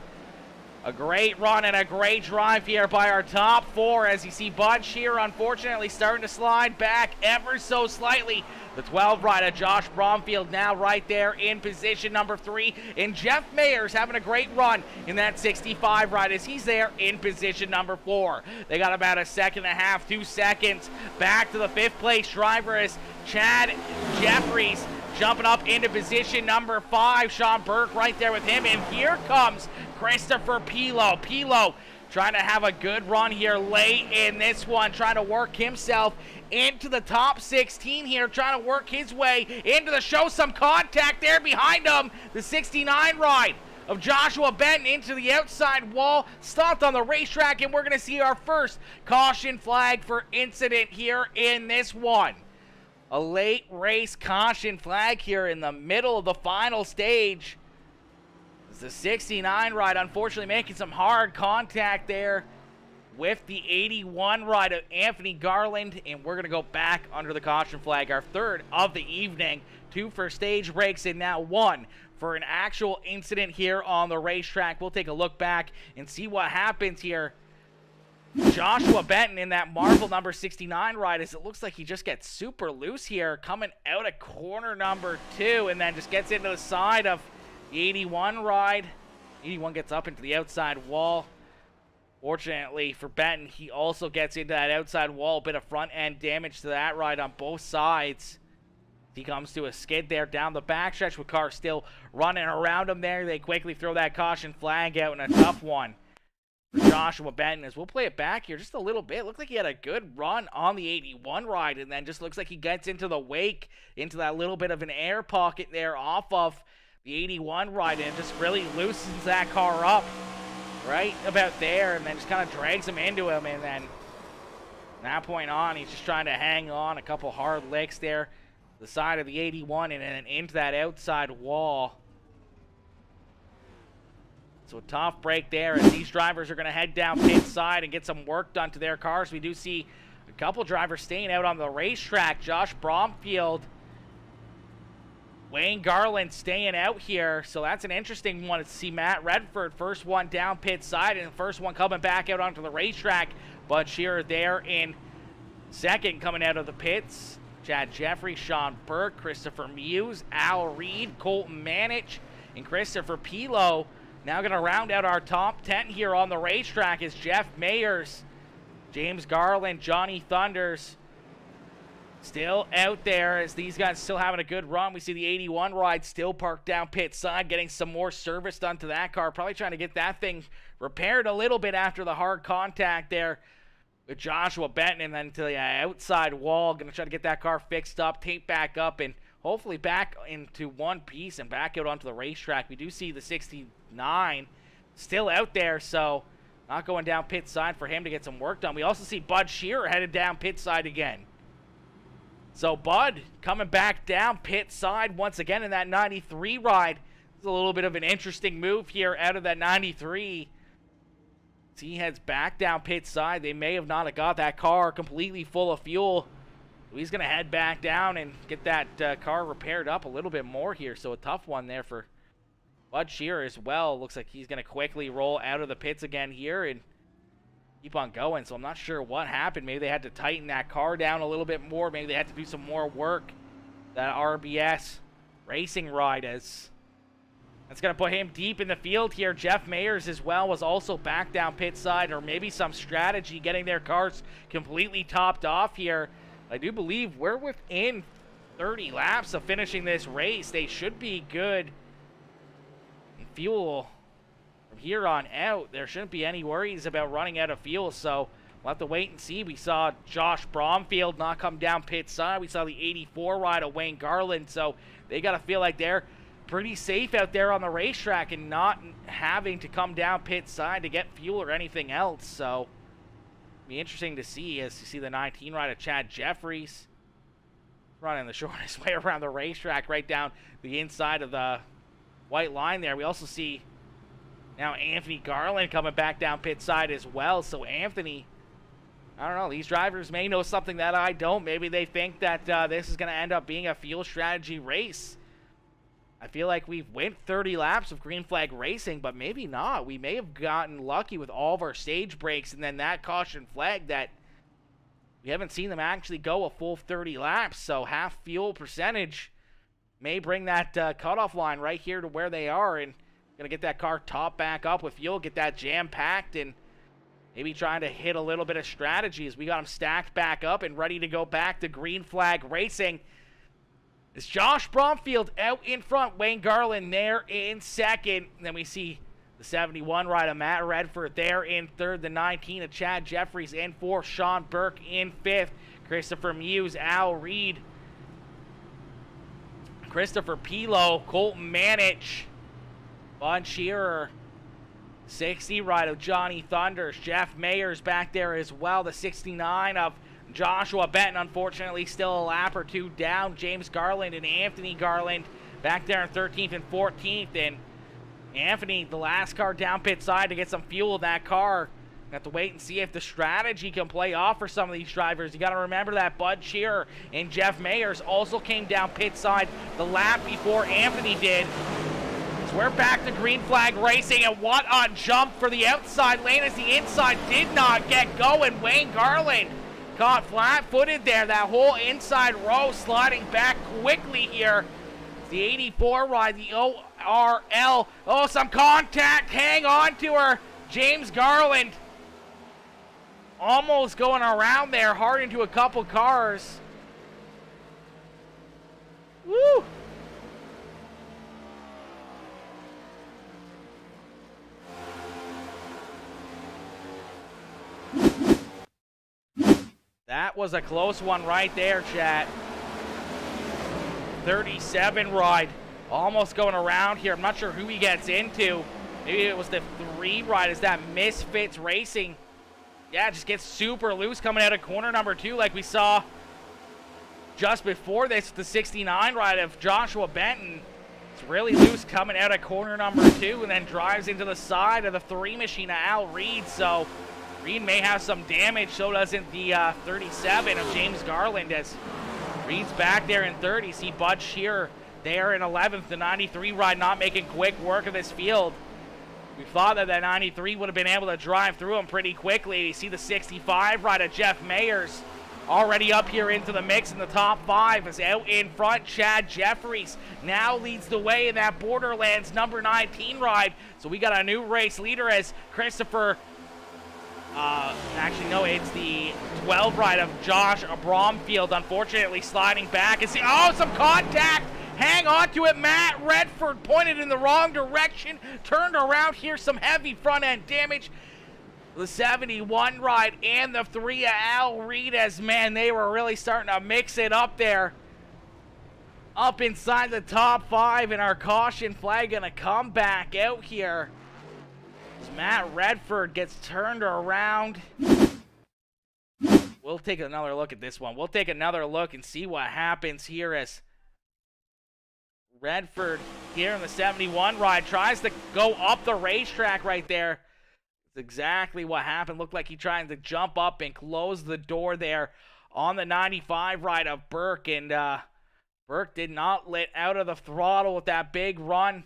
S1: A great run and a great drive here by our top four, as you see Bud Shear unfortunately starting to slide back ever so slightly. The 12 rider Josh Bromfield now right there in position number 3, and Jeff Mayers having a great run in that 65 ride as he's there in position number 4. They got about a second and a half, 2 seconds back to the 5th place driver as Chad Jeffries jumping up into position number 5. Sean Burke right there with him, and here comes Christopher Pilo. Pilo trying to have a good run here late in this one, trying to work himself into the top 16 here, trying to work his way into the show. Some contact there behind him. The 69 ride of Joshua Benton into the outside wall, stopped on the racetrack, and we're going to see our first caution flag for incident here in this one. A late race caution flag here in the middle of the final stage. It's the 69 ride unfortunately making some hard contact there with the 81 ride of Anthony Garland, and we're going to go back under the caution flag, our third of the evening. 2 for stage breaks and now 1 for an actual incident here on the racetrack. We'll take a look back and see what happens here. Joshua Benton in that Marvel number 69 ride, as it looks like he just gets super loose here, coming out of corner number 2, and then just gets into the side of the 81 ride. 81 gets up into the outside wall. Fortunately for Benton, he also gets into that outside wall. A bit of front end damage to that ride on both sides. He comes to a skid there down the backstretch with cars still running around him there. They quickly throw that caution flag out in a tough one for Joshua Benton, as we'll play it back here just a little bit. Looked like he had a good run on the 81 ride, and then just looks like he gets into the wake, into that little bit of an air pocket there off of the 81 ride, and just really loosens that car up right about there, and then just kind of drags him into him, and then from that point on, he's just trying to hang on. A couple hard licks there, the side of the 81, and then into that outside wall. So a tough break there as these drivers are going to head down pit side and get some work done to their cars. We do see a couple drivers staying out on the racetrack. Josh Bromfield, Wayne Garland staying out here, so that's an interesting one to see. Matt Redford, first one down pit side, and the first one coming back out onto the racetrack. Bud Shearer there in second coming out of the pits. Chad Jeffrey, Sean Burke, Christopher Muse, Al Reed, Colton Manich, and Christopher Pilo. Now going to round out our top 10 here on the racetrack is Jeff Mayers, James Garland, Johnny Thunders, still out there as these guys still having a good run. We see the 81 ride still parked down pit side, getting some more service done to that car. Probably trying to get that thing repaired a little bit after the hard contact there with Joshua Benton, and then to the outside wall. Going to try to get that car fixed up, taped back up, and hopefully back into one piece and back out onto the racetrack. We do see the 69 still out there, so not going down pit side for him to get some work done. We also see Bud Shearer headed down pit side again. So Bud coming back down pit side once again in that 93 ride. It's a little bit of an interesting move here out of that 93. So he heads back down pit side. They may have not got that car completely full of fuel. So he's going to head back down and get that car repaired up a little bit more here. So a tough one there for Bud Shearer as well. Looks like he's going to quickly roll out of the pits again here and keep on going. So I'm not sure what happened. Maybe they had to tighten that car down a little bit more. Maybe they had to do some more work. That RBS racing ride, as that's going to put him deep in the field here. Jeff Mayers as well was also back down pit side, or maybe some strategy getting their cars completely topped off here. I do believe we're within 30 laps of finishing this race. They should be good in fuel from here on out. There shouldn't be any worries about running out of fuel, so we'll have to wait and see. We saw Josh Bromfield not come down pit side. We saw the 84 ride of Wayne Garland, so they got to feel like they're pretty safe out there on the racetrack and not having to come down pit side to get fuel or anything else. So Be interesting to see as you see the 19 rider Chad Jeffries running the shortest way around the racetrack right down the inside of the white line there. We also see now Anthony Garland coming back down pit side as well. So Anthony, I don't know, these drivers may know something that I don't. Maybe they think that this is going to end up being a fuel strategy race. I feel like we've went 30 laps of green flag racing, but maybe not. We may have gotten lucky with all of our stage breaks and then that caution flag that we haven't seen them actually go a full 30 laps. So half fuel percentage may bring that cutoff line right here to where they are, and going to get that car top back up with fuel, get that jam packed, and maybe trying to hit a little bit of strategy as we got them stacked back up and ready to go back to green flag racing. It's Josh Bromfield out in front, Wayne Garland there in second. And then we see the 71 rider Matt Redford there in third, the 19 of Chad Jeffries in fourth, Sean Burke in fifth, Christopher Muse, Al Reed, Christopher Pilo, Colton Manich, Bud Shearer, 60 rider Johnny Thunders, Jeff Mayers back there as well, the 69 of Joshua Benton, unfortunately still a lap or two down. James Garland and Anthony Garland back there in 13th and 14th. And Anthony, the last car down pit side to get some fuel in that car. Have to wait and see if the strategy can play off for some of these drivers. You got to remember that Bud Shearer and Jeff Mayers also came down pit side the lap before Anthony did. So we're back to green flag racing, and what a jump for the outside lane as the inside did not get going. Wayne Garland caught flat-footed there. That whole inside row sliding back quickly here. The 84 ride, the ORL. Oh, some contact. Hang on to her. James Garland almost going around there, hard into a couple cars. Woo! That was a close one right there, chat. 37 ride. Almost going around here. I'm not sure who he gets into. Maybe it was the 3 ride. Is that Misfits Racing? Yeah, just gets super loose coming out of corner number 2 like we saw just before this. The 69 ride of Joshua Benton. It's really loose coming out of corner number 2 and then drives into the side of the 3 machine of Al Reed. So Reed may have some damage, so doesn't the 37 of James Garland, as Reed's back there in 3rd. You see Bud Shearer there in 11th. The 93 ride not making quick work of this field. We thought that 93 would have been able to drive through him pretty quickly. You see the 65 ride of Jeff Mayers already up here into the mix in the top 5. Is out in front. Chad Jeffries now leads the way in that Borderlands number 19 ride. So we got a new race leader as Christopher actually, no, it's the 12 ride of Josh Bromfield, unfortunately sliding back. And see, oh, some contact. Hang on to it. Matt Redford pointed in the wrong direction. Turned around here. Some heavy front end damage. The 71 ride and the 3 of Al Reed, as, man, they were really starting to mix it up there. Up inside the top 5, and our caution flag going to come back out here. Matt Redford gets turned around. We'll take another look at this one. We'll take another look and see what happens here as Redford here in the 71 ride tries to go up the racetrack right there. It's exactly what happened. Looked like he tried to jump up and close the door there on the 95 ride of Burke. And Burke did not let out of the throttle with that big run.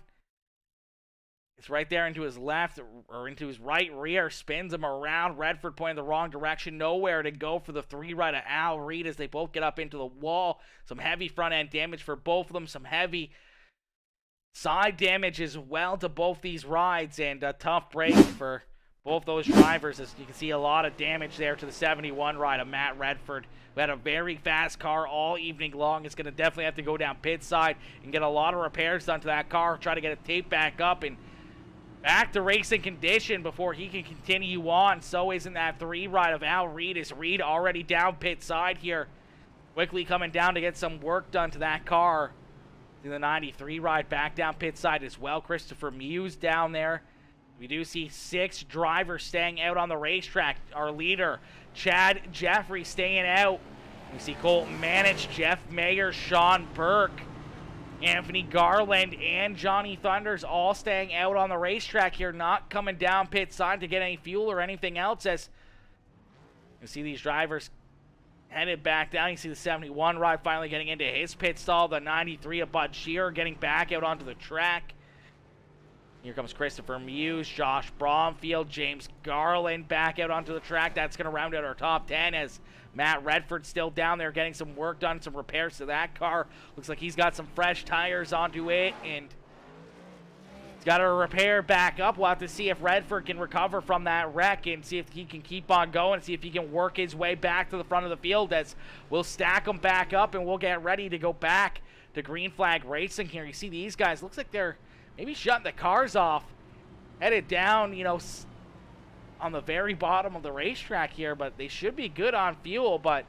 S1: It's right there into his left or into his right rear, spins him around. Redford pointing the wrong direction, nowhere to go for the 3 ride of Al Reed as they both get up into the wall. Some heavy front end damage for both of them, some heavy side damage as well to both these rides, and a tough break for both those drivers, as you can see a lot of damage there to the 71 ride of Matt Redford, who had a very fast car all evening long. It's going to definitely have to go down pit side and get a lot of repairs done to that car, try to get it taped back up and back to racing condition before he can continue on. So isn't that 3 ride of Al Reed. Is Reed already down pit side here, quickly coming down to get some work done to that car. The 93 ride back down pit side as well. Christopher Muse down there. We do see 6 drivers staying out on the racetrack. Our leader, Chad Jeffrey, staying out. We see Colton Manich, Jeff Mayer, Sean Burke, Anthony Garland, and Johnny Thunders all staying out on the racetrack here, not coming down pit side to get any fuel or anything else. As you see these drivers headed back down. You see the 71 ride finally getting into his pit stall. The 93 of Bud Shearer getting back out onto the track. Here comes Christopher Muse, Josh Bromfield, James Garland back out onto the track. That's going to round out our top 10 as Matt Redford still down there getting some work done, some repairs to that car. Looks like he's got some fresh tires onto it, and he's got to repair back up. We'll have to see if Redford can recover from that wreck and see if he can keep on going, see if he can work his way back to the front of the field as we'll stack them back up and we'll get ready to go back to Green Flag Racing here. You see these guys, looks like they're maybe shutting the cars off, headed down, you know, on the very bottom of the racetrack here, but they should be good on fuel, but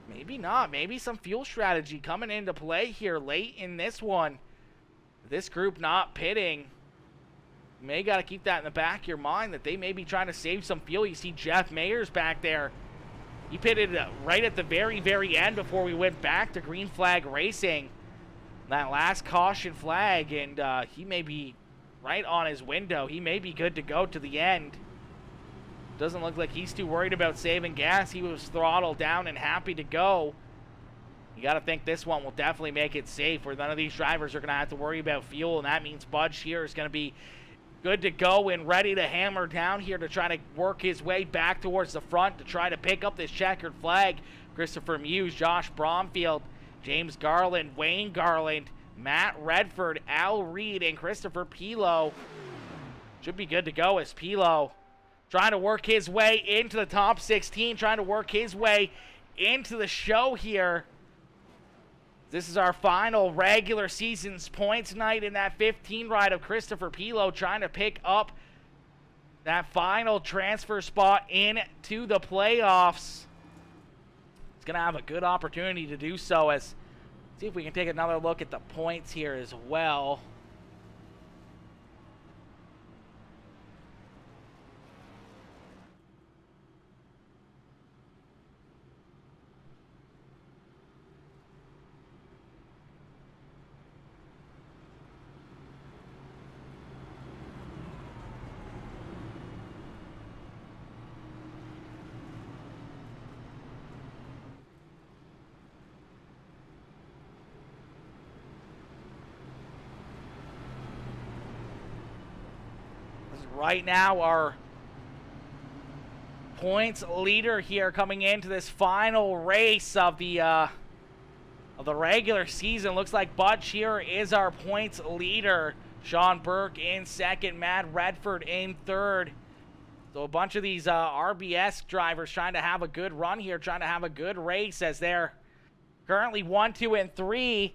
S1: maybe not. Maybe some fuel strategy coming into play here late in this one. This group not pitting. You may got to keep that in the back of your mind that they may be trying to save some fuel. You see Jeff Mayers back there. He pitted right at the very, very end before we went back to Green Flag Racing. That last caution flag, and he may be right on his window. He may be good to go to the end. Doesn't look like he's too worried about saving gas. He was throttled down and happy to go. You got to think this one will definitely make it safe, where none of these drivers are going to have to worry about fuel, and that means Bud Shearer is going to be good to go and ready to hammer down here to try to work his way back towards the front to try to pick up this checkered flag. Christopher Muse, Josh Bromfield, James Garland, Wayne Garland, Matt Redford, Al Reed, and Christopher Pilo should be good to go as Pilo trying to work his way into the top 16, trying to work his way into the show here. This is our final regular season's points night in that 15 ride of Christopher Pilo trying to pick up that final transfer spot into the playoffs. He's going to have a good opportunity to do so. As see if we can take another look at the points here as well. Right now, our points leader here coming into this final race of the regular season. Looks like Bud Shearer is our points leader. Sean Burke in second, Matt Redford in third. So a bunch of these RBS drivers trying to have a good run here, trying to have a good race as they're currently 1, 2, and 3.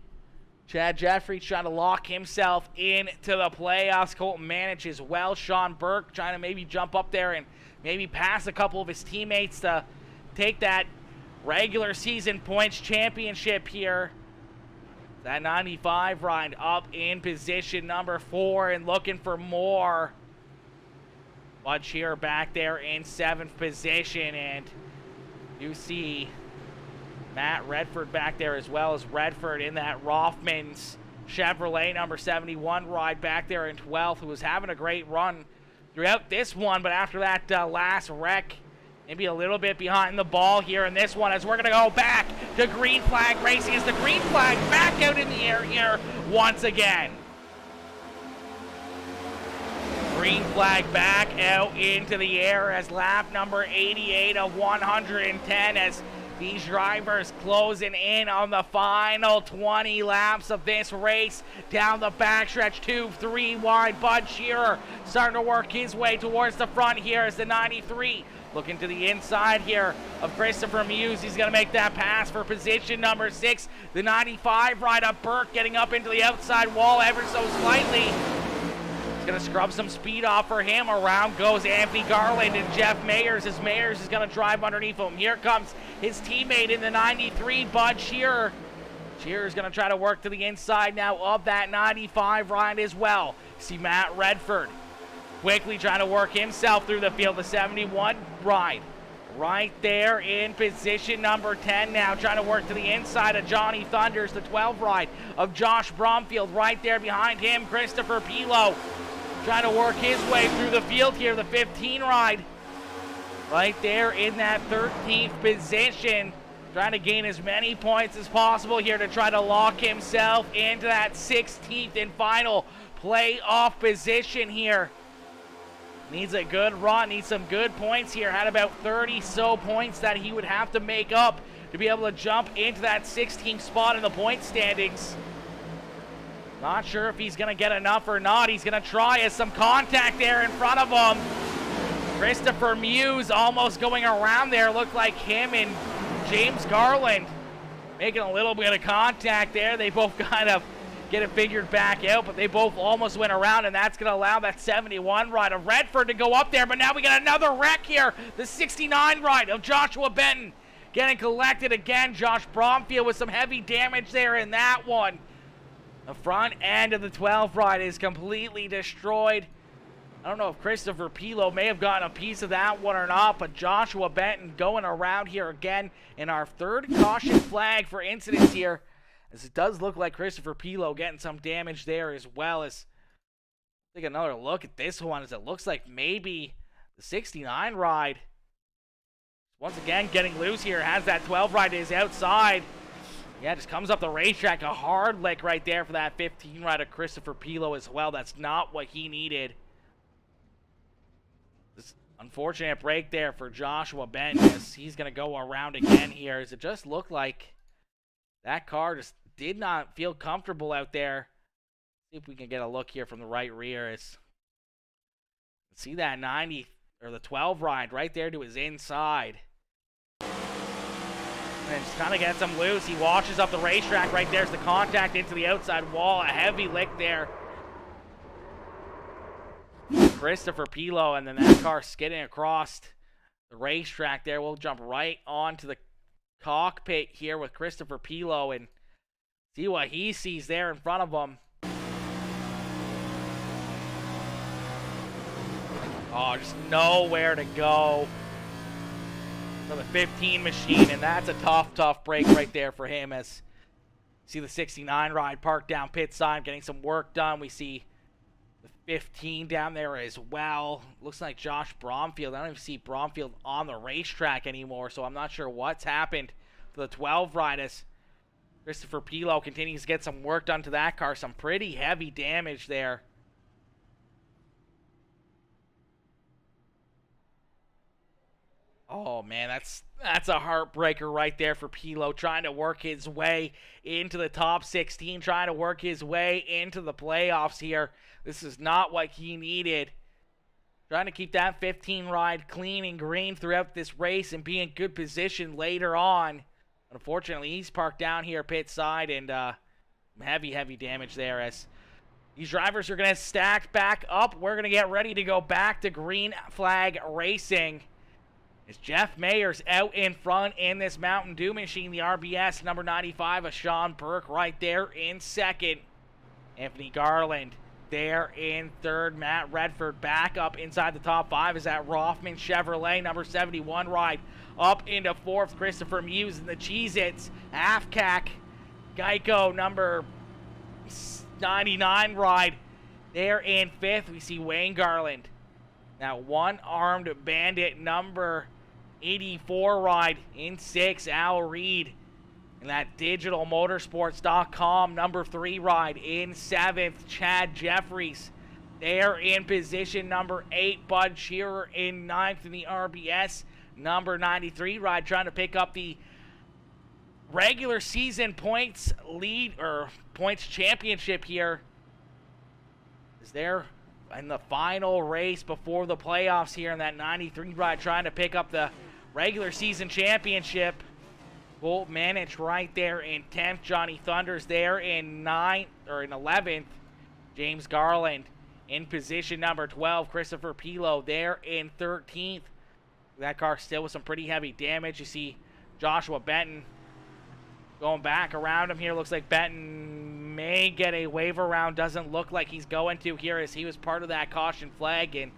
S1: Chad Jeffrey trying to lock himself into the playoffs. Colton Manich as well. Sean Burke trying to maybe jump up there and maybe pass a couple of his teammates to take that regular season points championship here. That 95 ride up in position number 4 and looking for more. Bud Shearer back there in 7th position, and you see Matt Redford back there as well as Redford in that Rothman's Chevrolet number 71 ride back there in 12th, who was having a great run throughout this one, but after that last wreck, maybe a little bit behind the ball here in this one as we're going to go back to Green Flag Racing as the green flag back out in the air here once again. Green flag back out into the air as lap number 88 of 110 as these drivers closing in on the final 20 laps of this race. Down the backstretch, 2, 3 wide. Bud Shearer starting to work his way towards the front here as the 93 looking to the inside here of Christopher Muse. He's going to make that pass for position number 6. The 95 ride of Burke getting up into the outside wall ever so slightly. It's going to scrub some speed off for him. Around goes Anthony Garland and Jeff Mayers as Mayers is going to drive underneath him. Here comes his teammate in the 93, Bud Shearer. Shearer is going to try to work to the inside now of that 95 ride as well. See Matt Redford quickly trying to work himself through the field. The 71 ride right there in position number 10 now, trying to work to the inside of Johnny Thunders. The 12 ride of Josh Bromfield right there behind him. Christopher Pilo trying to work his way through the field here. The 15 ride right there in that 13th position, trying to gain as many points as possible here to try to lock himself into that 16th and final playoff position here. Needs a good run, needs some good points here. Had about 30 so points that he would have to make up to be able to jump into that 16th spot in the point standings. Not sure if he's gonna get enough or not. He's gonna try as some contact there in front of him. Christopher Muse almost going around there. Looked like him and James Garland making a little bit of contact there. They both kind of get it figured back out, but they both almost went around, and that's going to allow that 71 ride of Redford to go up there. But now we got another wreck here. The 69 ride of Joshua Benton getting collected again. Josh Bromfield with some heavy damage there in that one. The front end of the 12 ride is completely destroyed. I don't know if Christopher Pilo may have gotten a piece of that one or not, but Joshua Benton going around here again in our third caution flag for incidents here, as it does look like Christopher Pilo getting some damage there, as well as take another look at this one, as it looks like maybe the 69 ride once again getting loose here. Has that 12 ride is outside. Yeah, just comes up the racetrack. A hard lick right there for that 15 ride of Christopher Pilo as well. That's not what he needed. This unfortunate break there for Joshua Benton, as he's going to go around again here, as it just looked like that car just did not feel comfortable out there. See if we can get a look here from the right rear. See that 90 or the 12 ride right there to his inside. And just kind of gets him loose. He washes up the racetrack. Right there's the contact into the outside wall. A heavy lick there. Christopher Pilo, and then that car skidding across the racetrack there. We'll jump right onto the cockpit here with Christopher Pilo and see what he sees there in front of him. Oh, just nowhere to go for the 15 machine, and that's a tough break right there for him. As see the 69 ride parked down pit side, getting some work done. We see the 15 down there as well. Looks like Josh Bromfield. I don't even see Bromfield on the racetrack anymore, so I'm not sure what's happened for the 12 ride, as Christopher Pilo continues to get some work done to that car. Some pretty heavy damage there. Oh, man, that's a heartbreaker right there for Pilo, trying to work his way into the top 16, trying to work his way into the playoffs here. This is not what he needed. Trying to keep that 15 ride clean and green throughout this race and be in good position later on. Unfortunately, he's parked down here pit side, and heavy damage there, as these drivers are going to stack back up. We're going to get ready to go back to green flag racing. As Jeff Mayer's out in front in this Mountain Dew machine, the RBS number 95 of Sean Burke right there in second. Anthony Garland there in third. Matt Redford back up inside the top 5 is that Rothman Chevrolet number 71 ride. Up into fourth, Christopher Muse in the Cheez-Its. Half-Cack Geico number 99 ride there in fifth. We see Wayne Garland. Now one-armed bandit number 84 ride in sixth. Al Reed. And that digitalmotorsports.com number 3 ride in seventh. Chad Jeffries there in position number 8. Bud Shearer in ninth in the RBS number 93 ride, trying to pick up the regular season points lead or points championship here. Is there in the final race before the playoffs here in that 93 ride, trying to pick up the regular season championship. Bolt Manich right there in 10th. Johnny Thunders there in 9th or in 11th. James Garland in position number 12. Christopher Pilo there in 13th. That car still with some pretty heavy damage. You see Joshua Benton going back around him here. Looks like Benton may get a waiver round. Doesn't look like he's going to here, as he was part of that caution flag. And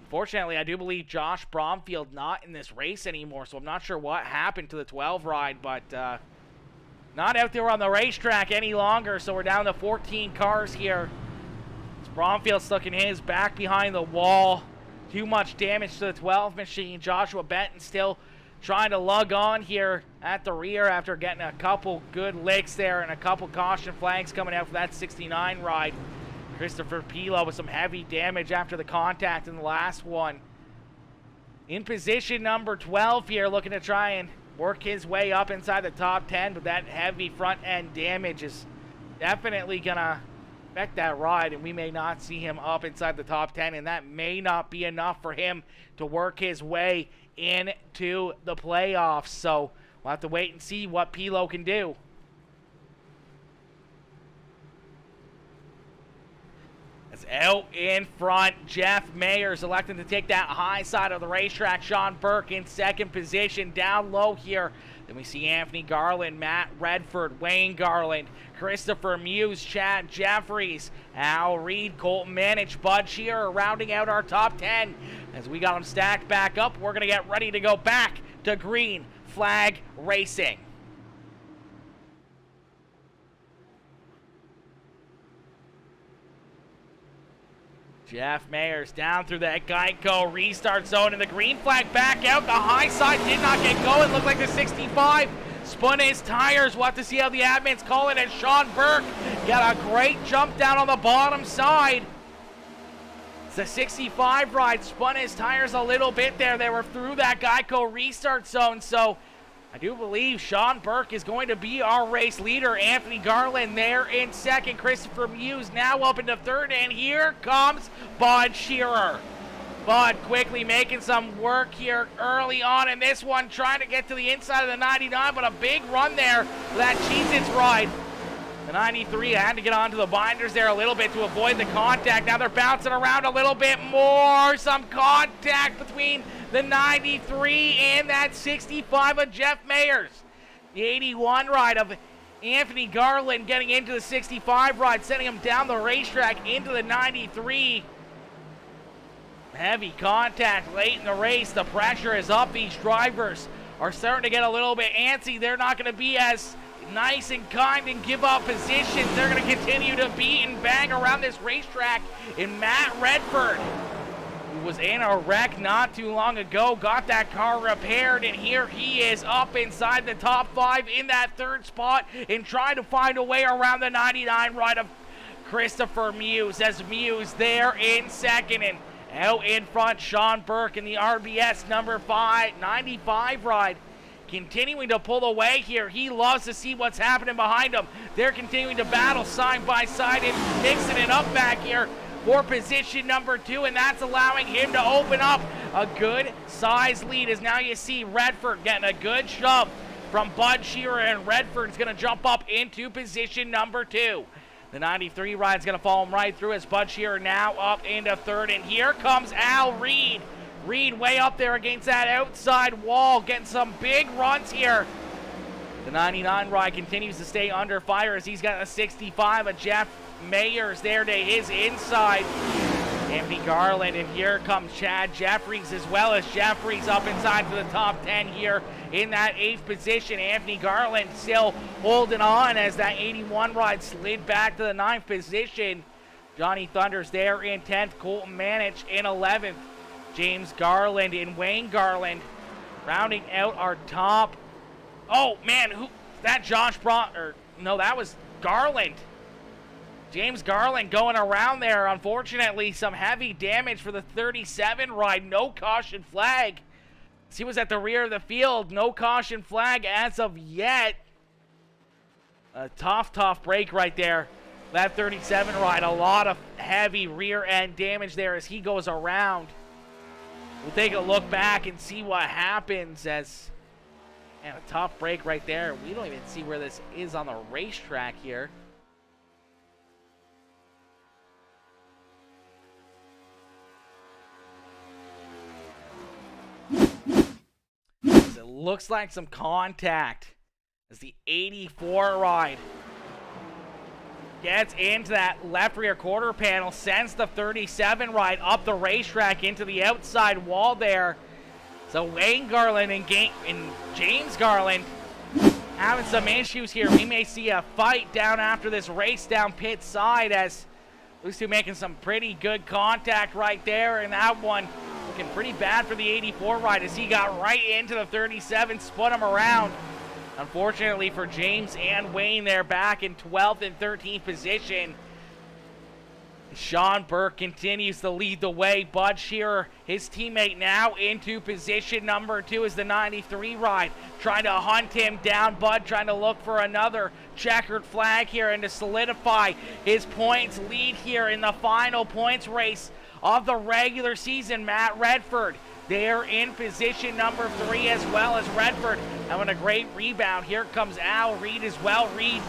S1: fortunately, I do believe Josh Bromfield not in this race anymore, so I'm not sure what happened to the 12 ride, but not out there on the racetrack any longer, so we're down to 14 cars here. Bromfield stuck in his back behind the wall. Too much damage to the 12 machine. Joshua Benton still trying to lug on here at the rear after getting a couple good licks there and a couple caution flags coming out for that 69 ride. Christopher Pilo with some heavy damage after the contact in the last one. In position number 12 here, looking to try and work his way up inside the top 10, but that heavy front end damage is definitely gonna affect that ride, and we may not see him up inside the top 10, and that may not be enough for him to work his way into the playoffs. So we'll have to wait and see what Pilo can do. As out in front, Jeff Mayers electing to take that high side of the racetrack. Sean Burke in second position. Down low here, then we see Anthony Garland, Matt Redford, Wayne Garland, Christopher Muse, Chad Jeffries, Al Reed, Colton Manich, Bud Shearer rounding out our top 10. As we got them stacked back up, we're going to get ready to go back to green flag racing. Jeff Mayers down through that Geico restart zone, and the green flag back out. The high side did not get going. Looked like the 65 spun his tires. We'll have to see how the admins call it, as Sean Burke got a great jump down on the bottom side. The 65 ride spun his tires a little bit there. They were through that Geico restart zone, so I do believe Sean Burke is going to be our race leader. Anthony Garland there in second. Christopher Muse now up into third, and here comes Bud Shearer. Bud quickly making some work here early on in this one, trying to get to the inside of the 99, but a big run there for that Cheez-Its ride. The 93 had to get onto the binders there a little bit to avoid the contact. Now they're bouncing around a little bit more. Some contact between the 93 and that 65 of Jeff Mayers. The 81 ride of Anthony Garland getting into the 65 ride, sending him down the racetrack into the 93. Heavy contact late in the race. The pressure is up. These drivers are starting to get a little bit antsy. They're not going to be as nice and kind and give up positions. They're going to continue to beat and bang around this racetrack. And Matt Redford, who was in a wreck not too long ago, got that car repaired, and here he is up inside the top 5 in that third spot and trying to find a way around the 99 ride of Christopher Muse, as Muse there in second, and out in front Sean Burke in the RBS number 95 ride, continuing to pull away here. He loves to see what's happening behind him. They're continuing to battle side by side and mixing it up back here for position number 2, and that's allowing him to open up a good size lead, as now you see Redford getting a good shove from Bud Shearer, and Redford's going to jump up into position number 2. The 93 ride's going to follow him right through, as Bud Shearer now up into third, and here comes Al Reed. Reed way up there against that outside wall, getting some big runs here. The 99 ride continues to stay under fire, as he's got a 65 of Jeff Mayers there to his inside. Anthony Garland, and here comes Chad Jeffries, as well as Jeffries up inside for the top 10 here in that 8th position. Anthony Garland still holding on as that 81 ride slid back to the 9th position. Johnny Thunders there in 10th. Colton Manich in 11th. James Garland and Wayne Garland rounding out our top. Oh man, who that? Josh Braun, or no, that was Garland. James Garland going around there. Unfortunately, some heavy damage for the 37 ride. No caution flag. He was at the rear of the field. No caution flag as of yet. A tough break right there. That 37 ride. A lot of heavy rear end damage there as he goes around. We'll take a look back and see what happens, as, man, a tough break right there. We don't even see where this is on the racetrack here. It looks like some contact as the 84 ride gets into that left rear quarter panel, sends the 37 right up the racetrack into the outside wall there. So Wayne Garland and James Garland having some issues here. We may see a fight down after this race down pit side, as those two making some pretty good contact right there, and that one looking pretty bad for the 84 ride as he got right into the 37, spun him around. Unfortunately for James and Wayne, they're back in 12th and 13th position. Sean Burke continues to lead the way. Bud Shearer, his teammate, now into position number 2 as the 93 ride, trying to hunt him down. Bud trying to look for another checkered flag here and to solidify his points lead here in the final points race of the regular season. Matt Redford, they're in position number 3 as well as Redford having a great rebound. Here comes Al Reed as well. Reed,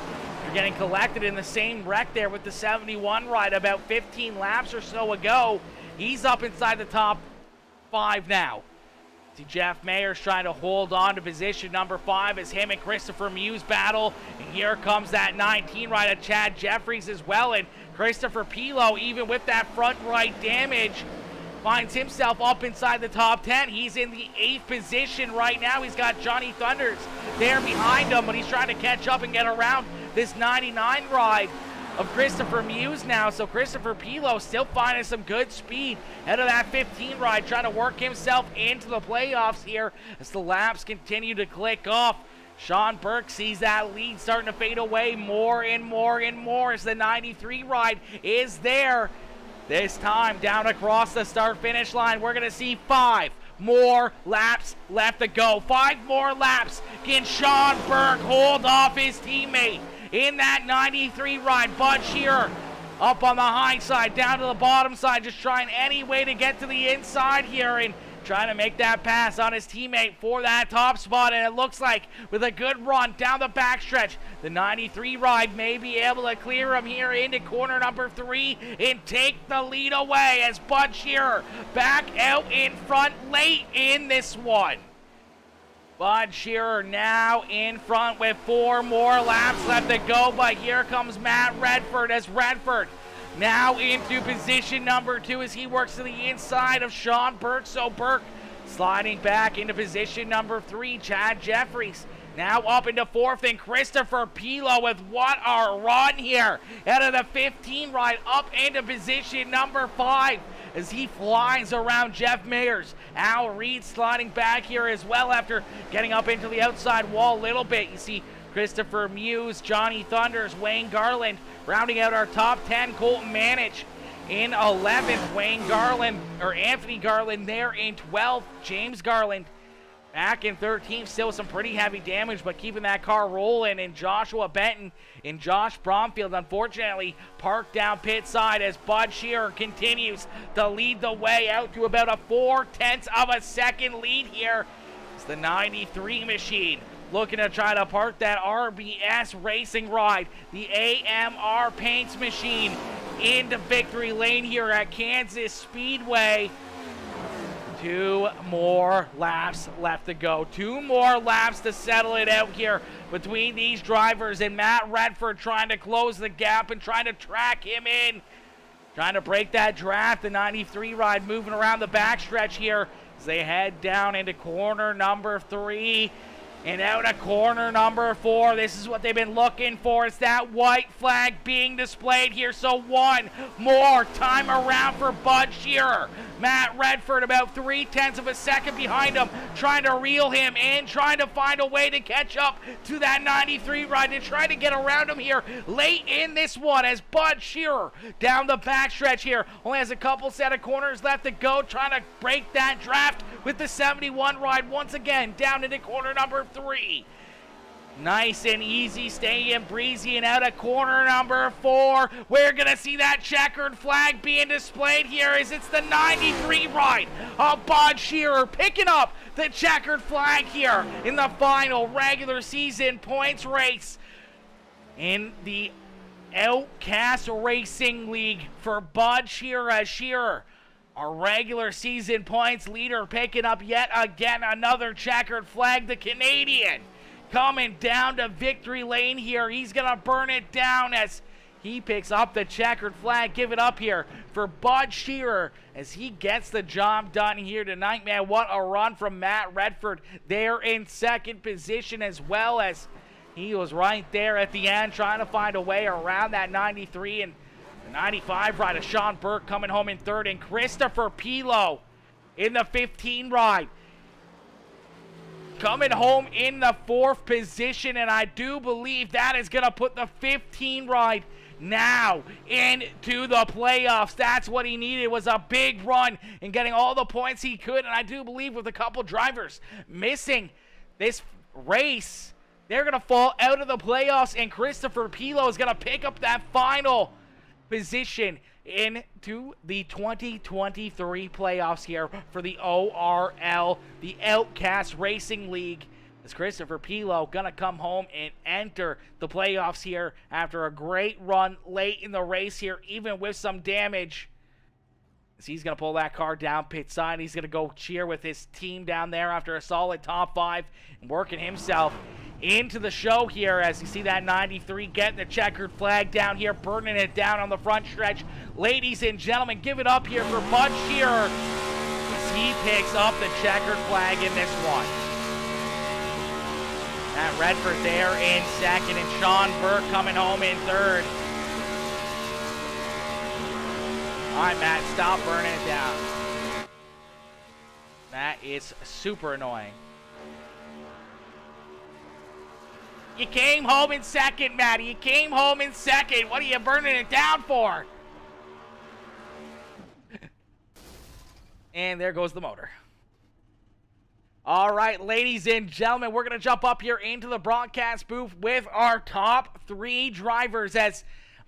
S1: you're getting collected in the same wreck there with the 71 ride about 15 laps or so ago. He's up inside the top 5 now. See Jeff Mayers trying to hold on to position number 5 as him and Christopher Muse battle. And here comes that 19 ride of Chad Jeffries as well. And Christopher Pilo, even with that front right damage, finds himself up inside the top 10. He's in the 8th position right now. He's got Johnny Thunders there behind him, but he's trying to catch up and get around this 99 ride of Christopher Muse now. So Christopher Pilo still finding some good speed out of that 15 ride, trying to work himself into the playoffs here as the laps continue to click off. Sean Burke sees that lead starting to fade away more and more and more as the 93 ride is there. This time down across the start-finish line, we're going to see 5 more laps left to go. 5 more laps. Can Sean Burke hold off his teammate in that 93 ride? Bud Shearer up on the high side, down to the bottom side, just trying any way to get to the inside here and trying to make that pass on his teammate for that top spot. And it looks like with a good run down the backstretch, the 93 ride may be able to clear him here into corner number 3 and take the lead away as Bud Shearer back out in front late in this one. Bud Shearer now in front with 4 more laps left to go, but here comes Matt Redford as Redford now into position number 2 as he works to the inside of Sean Burke. So Burke sliding back into position number 3. Chad Jeffries now up into 4th, and Christopher Pilo with what a run here out of the 15 ride up into position number 5 as he flies around Jeff Mayers. Al Reed sliding back here as well after getting up into the outside wall a little bit. You see Christopher Muse, Johnny Thunders, Wayne Garland rounding out our top 10. Colton Manich in 11th. Anthony Garland there in 12th. James Garland back in 13th. Still some pretty heavy damage, but keeping that car rolling. And Joshua Benton and Josh Bromfield, unfortunately, parked down pit side as Bud Shearer continues to lead the way out to about a 0.4 of a second lead here. It's the 93 machine looking to try to park that RBS racing ride, the AMR Paints machine, into victory lane here at Kansas Speedway. 2 more laps left to go. 2 more laps to settle it out here between these drivers, and Matt Redford trying to close the gap and trying to track him in. Trying to break that draft. The 93 ride moving around the backstretch here as they head down into corner number 3. And out of corner number 4, this is what they've been looking for. It's that white flag being displayed here. So 1 more time around for Bud Shearer. Matt Redford about 0.3 of a second behind him, trying to reel him in, trying to find a way to catch up to that 93 ride and try to get around him here late in this one as Bud Shearer down the backstretch here. Only has a couple set of corners left to go, trying to break that draft with the 71 ride once again down into corner number 3. Nice and easy, staying breezy, and out of corner number 4, we're going to see that checkered flag being displayed here as it's the 93 ride of Bud Shearer picking up the checkered flag here in the final regular season points race in the Outcast Racing League for Bud Shearer as Shearer, our regular season points leader, picking up yet again another checkered flag. The Canadian coming down to victory lane here. He's going to burn it down as He picks up the checkered flag. Give it up here for Bud Shearer as he gets the job done here tonight, man. What a run from Matt Redford there in second position, as well as he was right there at the end trying to find a way around that 93 and the 95 ride of Sean Burke coming home in third, and Christopher Pilo in the 15 ride coming home in the fourth position, and I do believe that is going to put the 15 ride now into the playoffs. That's what he needed, was a big run and getting all the points he could, and I do believe with a couple drivers missing this race, they're going to fall out of the playoffs, and Christopher Pilo is going to pick up that final position into the 2023 playoffs here for the ORL, the Outcast Racing League. As Christopher Pilo gonna come home and enter the playoffs here after a great run late in the race here, even with some damage. As he's gonna pull that car down pit side, he's gonna go cheer with his team down there after a solid top 5 and working himself into the show here, as you see that 93 getting the checkered flag down here, burning it down on the front stretch. Ladies and gentlemen, give it up here for Bud Shearer as he picks up the checkered flag in this one. Matt Redford there in second, and Sean Burke coming home in third. All right, Matt, stop burning it down. That is super annoying. You came home in second, Matty. You came home in second. What are you burning it down for? And there goes the motor. All right, ladies and gentlemen, we're going to jump up here into the broadcast booth with our top 3 drivers as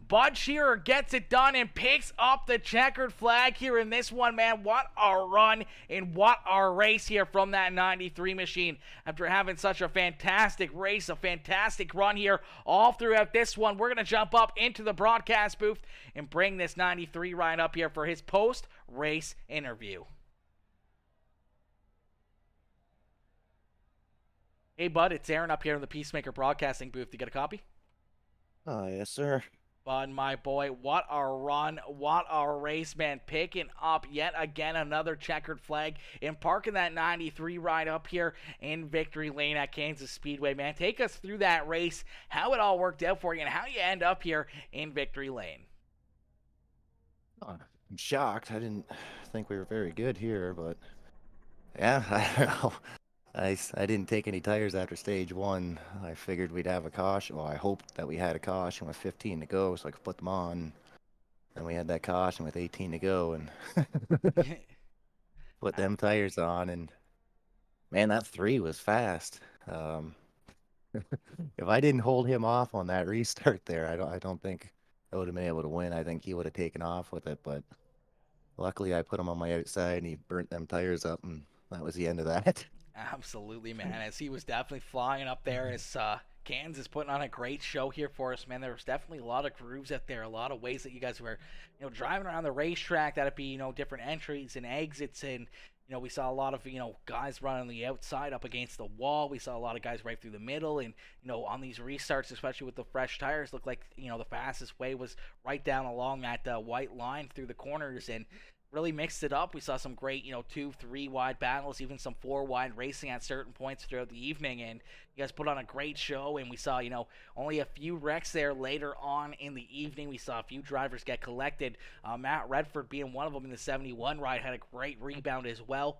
S1: Bud Shearer gets it done and picks up the checkered flag here in this one, man. What a run and what a race here from that 93 machine. After having such a fantastic race, a fantastic run here all throughout this one, we're going to jump up into the broadcast booth and bring this 93 ride up here for his post-race interview. Hey, Bud, it's Aaron up here in the Peacemaker Broadcasting booth. You get a copy?
S3: Yes, sir.
S1: Bud, my boy, what a run, what a race, man. Picking up yet again another checkered flag and parking that 93 ride up here in Victory Lane at Kansas Speedway, man. Take us through that race, how it all worked out for you, and how you end up here in Victory Lane.
S3: I'm shocked. I didn't think we were very good here, but yeah, I don't know. I didn't take any tires after stage 1. I figured we'd have a caution. Well, I hoped that we had a caution with 15 to go so I could put them on. And we had that caution with 18 to go and put them tires on. And man, that 3 was fast. If I didn't hold him off on that restart there, I don't think I would have been able to win. I think he would have taken off with it, but luckily I put him on my outside and he burnt them tires up, and that was the end of that.
S1: Absolutely, man, as he was definitely flying up there as Kansas putting on a great show here for us, man. There was definitely a lot of grooves out there, a lot of ways that you guys were, driving around the racetrack. That'd be, different entries and exits, and we saw a lot of, guys running the outside up against the wall. We saw a lot of guys right through the middle, and, on these restarts, especially with the fresh tires, looked like, the fastest way was right down along that white line through the corners, and really mixed it up. We saw some great, 2-3 wide battles, even some 4 wide racing at certain points throughout the evening, and you guys put on a great show. And we saw, only a few wrecks there later on in the evening. We saw a few drivers get collected. Matt Redford being one of them in the 71 ride had a great rebound as well,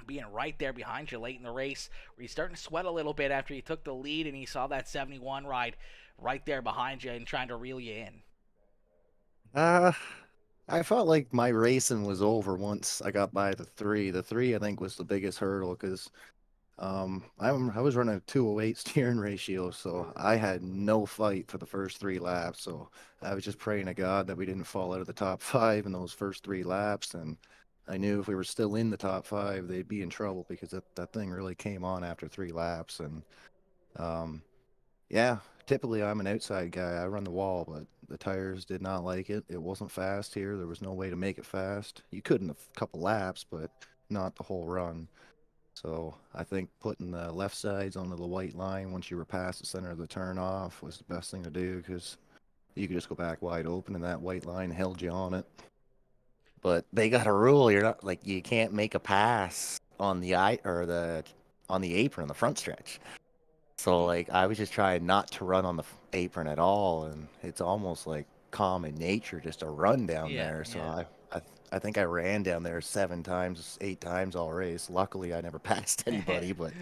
S1: being right there behind you late in the race, where he's starting to sweat a little bit after he took the lead and he saw that 71 ride right there behind you and trying to reel you in.
S3: I felt like my racing was over once I got by the 3. The 3, I think, was the biggest hurdle because I was running a 208 steering ratio, so I had no fight for the first 3 laps. So I was just praying to God that we didn't fall out of the top 5 in those first 3 laps. And I knew if we were still in the top 5, they'd be in trouble because that thing really came on after 3 laps. And yeah, typically I'm an outside guy. I run the wall, but the tires did not like it. It wasn't fast here. There was no way to make it fast. You could in a couple laps, but not the whole run. So I think putting the left sides onto the white line once you were past the center of the turn off was the best thing to do, because you could just go back wide open, and that white line held you on it. But they got a rule. You're not like you can't make a pass on the on the apron on the front stretch. So like I was just trying not to run on the apron at all, and it's almost like common nature just to run down
S1: Yeah,
S3: there. So
S1: yeah.
S3: I think I ran down there 7 times, 8 times all race. Luckily, I never passed anybody, but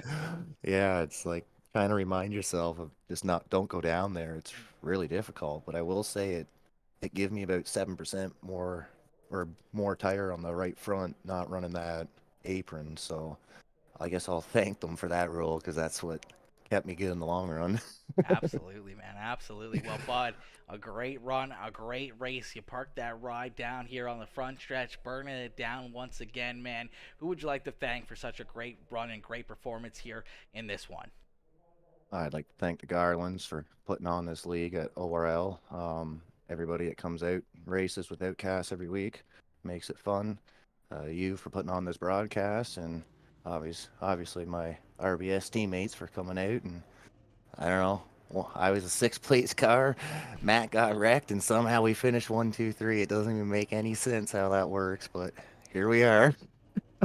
S3: yeah, it's like trying to remind yourself of just not don't go down there. It's really difficult, but I will say it gave me about 7% more or more tire on the right front, not running that apron. So I guess I'll thank them for that rule because that's what kept me good in the long run.
S1: Absolutely, man. Absolutely. Well, Bud, a great run, a great race. You parked that ride down here on the front stretch, burning it down once again, man. Who would you like to thank for such a great run and great performance here in this one?
S3: I'd like to thank the Garlands for putting on this league at ORL. Everybody that comes out races with Outcast every week makes it fun. You for putting on this broadcast, and obviously my RBS teammates for coming out. And I don't know. Well, I was a sixth place car. Matt got wrecked, and somehow we finished 1, 2, 3. It doesn't even make any sense how that works, but here we are.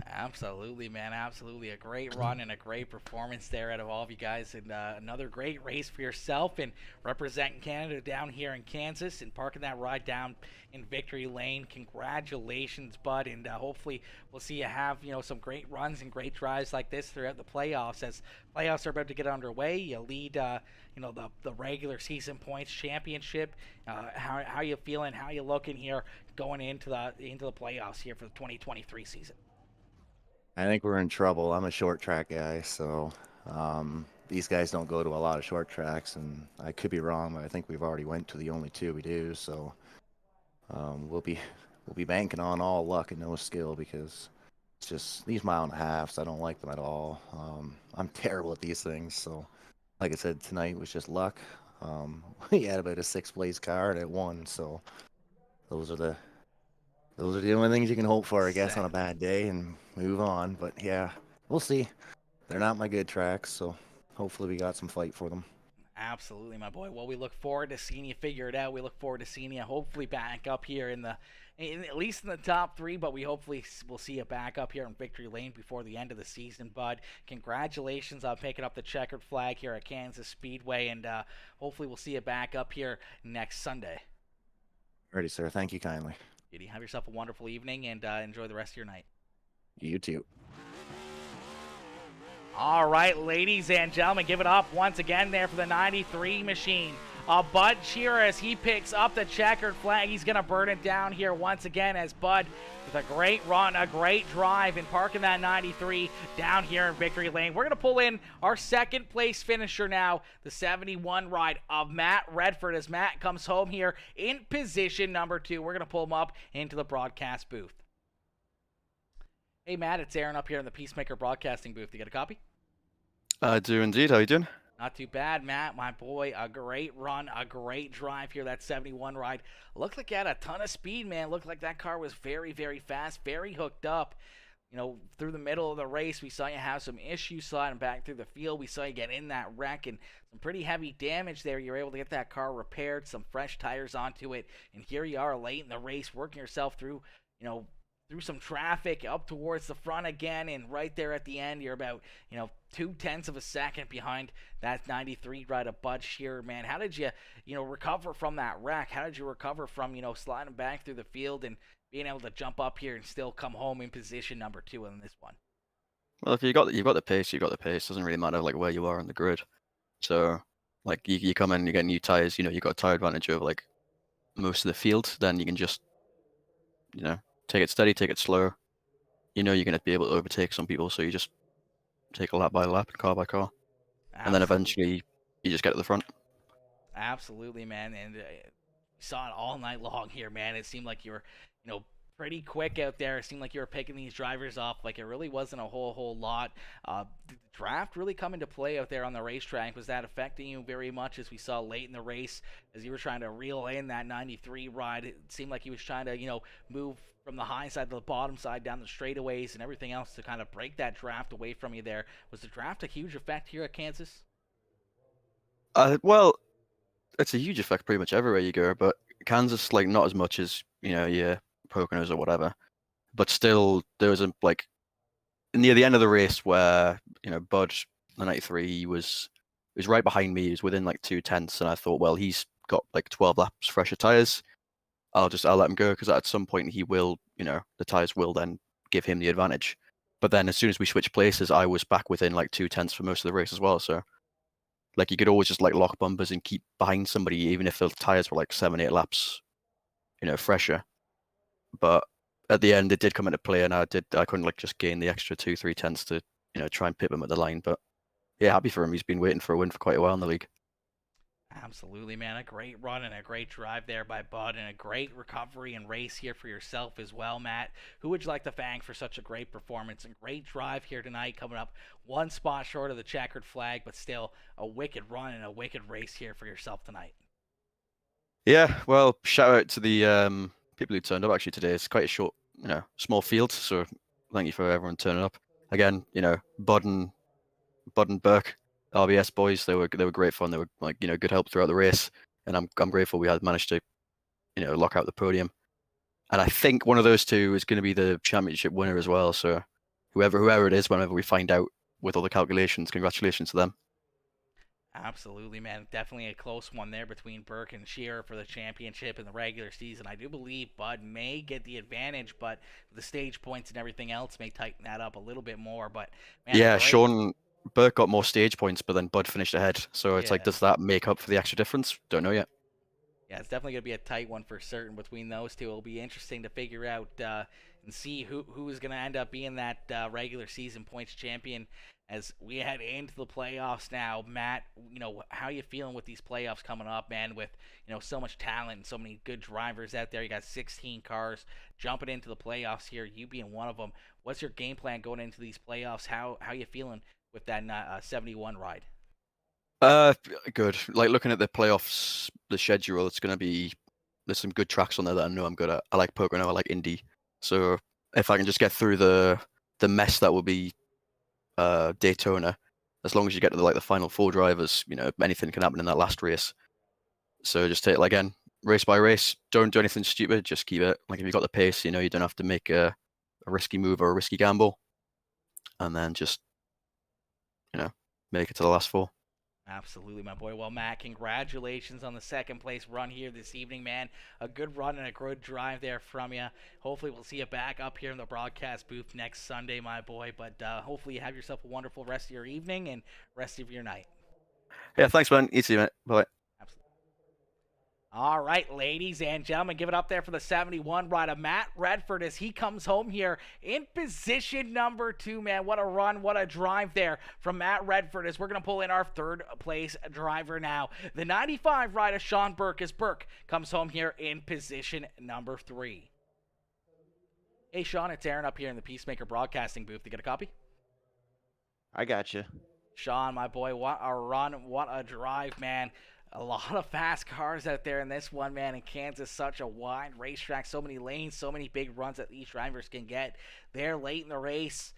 S1: Absolutely, man. Absolutely. A great run and a great performance there out of all of you guys. And another great race for yourself and representing Canada down here in Kansas and parking that ride down in Victory Lane. Congratulations, bud. And hopefully we'll see you have, some great runs and great drives like this throughout the playoffs. As playoffs are about to get underway, you lead, the regular season points championship. How you feeling? How you looking here going into the playoffs here for the 2023 season?
S3: I think we're in trouble. I'm a short track guy, so these guys don't go to a lot of short tracks, and I could be wrong, but I think we've already went to the only two we do. So we'll be banking on all luck and no skill because it's just these mile and a halves. I don't like them at all. I'm terrible at these things. So, like I said, tonight was just luck. We had about a sixth place car and it won. So those are the only things you can hope for, I guess, on a bad day and move on. But yeah, we'll see. They're not my good tracks, so hopefully we got some fight for them.
S1: Absolutely, my boy. Well, we look forward to seeing you figure it out. We look forward to seeing you hopefully back up here at least in the top three, but we hopefully will see you back up here in Victory Lane before the end of the season, bud. Congratulations on picking up the checkered flag here at Kansas Speedway, and hopefully we'll see you back up here next Sunday.
S3: Ready, sir. Thank you kindly.
S1: Beauty. Have yourself a wonderful evening and enjoy the rest of your night.
S3: You too.
S1: All right, ladies and gentlemen, give it up once again there for the 93 machine. Bud Cheer as he picks up the checkered flag. He's going to burn it down here once again as Bud with a great run, a great drive, and parking that 93 down here in Victory Lane. We're going to pull in our second place finisher now, the 71 ride of Matt Redford as Matt comes home here in position number 2. We're going to pull him up into the broadcast booth. Hey, Matt, it's Aaron up here in the Peacemaker Broadcasting booth. You got a copy?
S4: I do indeed. How you doing?
S1: Not too bad, Matt, my boy. A great run, a great drive here. That 71 ride. Looked like you had a ton of speed, man. Looked like that car was very, very fast, very hooked up. Through the middle of the race, we saw you have some issues sliding back through the field. We saw you get in that wreck and some pretty heavy damage there. You were able to get that car repaired, some fresh tires onto it, and here you are late in the race, working yourself through, through some traffic up towards the front again, and right there at the end, you're about, 0.2 of a second behind that 93 ride of Bud Shearer, man. How did you, recover from that wreck? How did you recover from, sliding back through the field and being able to jump up here and still come home in position number 2 in this one?
S4: Well, if you've got the pace, you've got the pace. Doesn't really matter like where you are on the grid. So, like you come in, you get new tires. You got a tire advantage over like most of the field. Then you can just, take it steady, take it slow. You're going to be able to overtake some people. So you just take a lap by lap and car by car, and then eventually you just get to the front.
S1: Absolutely, man. And we saw it all night long here, man. It seemed like you were, pretty quick out there. It seemed like you were picking these drivers off like it really wasn't a whole lot. Did the draft really come into play out there on the racetrack? Was that affecting you very much as we saw late in the race as you were trying to reel in that 93 ride? It seemed like he was trying to, move from the high side to the bottom side down the straightaways and everything else to kind of break that draft away from you there. Was the draft a huge effect here at Kansas?
S4: Well, it's a huge effect pretty much everywhere you go. But Kansas, like, not as much as your Poconos or whatever. But still, there was a like near the end of the race where Bud, the 93, he was right behind me. He was within like 2 tenths, and I thought, well, he's got like 12 laps fresher tires. I'll let him go because at some point he will, the tires will then give him the advantage. But then as soon as we switched places, I was back within like 2 tenths for most of the race as well. So like you could always just like lock bumpers and keep behind somebody, even if the tires were like 7, 8 laps, fresher. But at the end, it did come into play, and I couldn't like just gain the extra 2, 3 tenths to try and pip him at the line. But yeah, happy for him. He's been waiting for a win for quite a while in the league.
S1: Absolutely, man. A great run and a great drive there by Bud, and a great recovery and race here for yourself as well, Matt. Who would you like to thank for such a great performance and great drive here tonight, coming up one spot short of the checkered flag, but still a wicked run and a wicked race here for yourself tonight?
S4: Yeah, well, shout out to the people who turned up actually today. It's quite a short, small field, so thank you for everyone turning up. Again, Bud and Burke, RBS boys, they were great fun. They were like good help throughout the race, and I'm grateful we had managed to lock out the podium. And I think one of those two is going to be the championship winner as well. So whoever it is, whenever we find out with all the calculations, congratulations to them.
S1: Absolutely, man. Definitely a close one there between Burke and Shearer for the championship in the regular season. I do believe Bud may get the advantage, but the stage points and everything else may tighten that up a little bit more. But man,
S4: yeah, Sean Burke got more stage points, but then Bud finished ahead. So it's like, does that make up for the extra difference? Don't know yet.
S1: Yeah, it's definitely going to be a tight one for certain between those two. It'll be interesting to figure out and see who is going to end up being that regular season points champion as we head into the playoffs now. Matt, how are you feeling with these playoffs coming up, man, with, so much talent and so many good drivers out there? You got 16 cars jumping into the playoffs here, you being one of them. What's your game plan going into these playoffs? How you feeling with that 71 ride?
S4: Good. Like looking at the playoffs, the schedule, there's some good tracks on there that I know I'm good at. I like Pocono, I like Indy. So if I can just get through the mess that will be Daytona, as long as you get to the final four drivers, anything can happen in that last race. So just take it again, race by race. Don't do anything stupid. Just keep it. Like if you've got the pace, you don't have to make a risky move or a risky gamble, and then just make it to the last four.
S1: Absolutely, my boy. Well, Matt, congratulations on the second place run here this evening, man. A good run and a good drive there from you. Hopefully, we'll see you back up here in the broadcast booth next Sunday, my boy. But hopefully, you have yourself a wonderful rest of your evening and rest of your night.
S4: Yeah, thanks, man. You too, mate. Bye.
S1: All right, ladies and gentlemen, give it up there for the 71 ride of Matt Redford as he comes home here in position number 2, man. What a run, what a drive there from Matt Redford as we're going to pull in our third place driver now. The 95 ride of Sean Burke as Burke comes home here in position number 3. Hey, Sean, it's Aaron up here in the Peacemaker Broadcasting booth. You get a copy?
S5: I got you.
S1: Sean, my boy, what a run, what a drive, man. A lot of fast cars out there in this one, man. In Kansas, such a wide racetrack, so many lanes, so many big runs that these drivers can get. They're late in the race.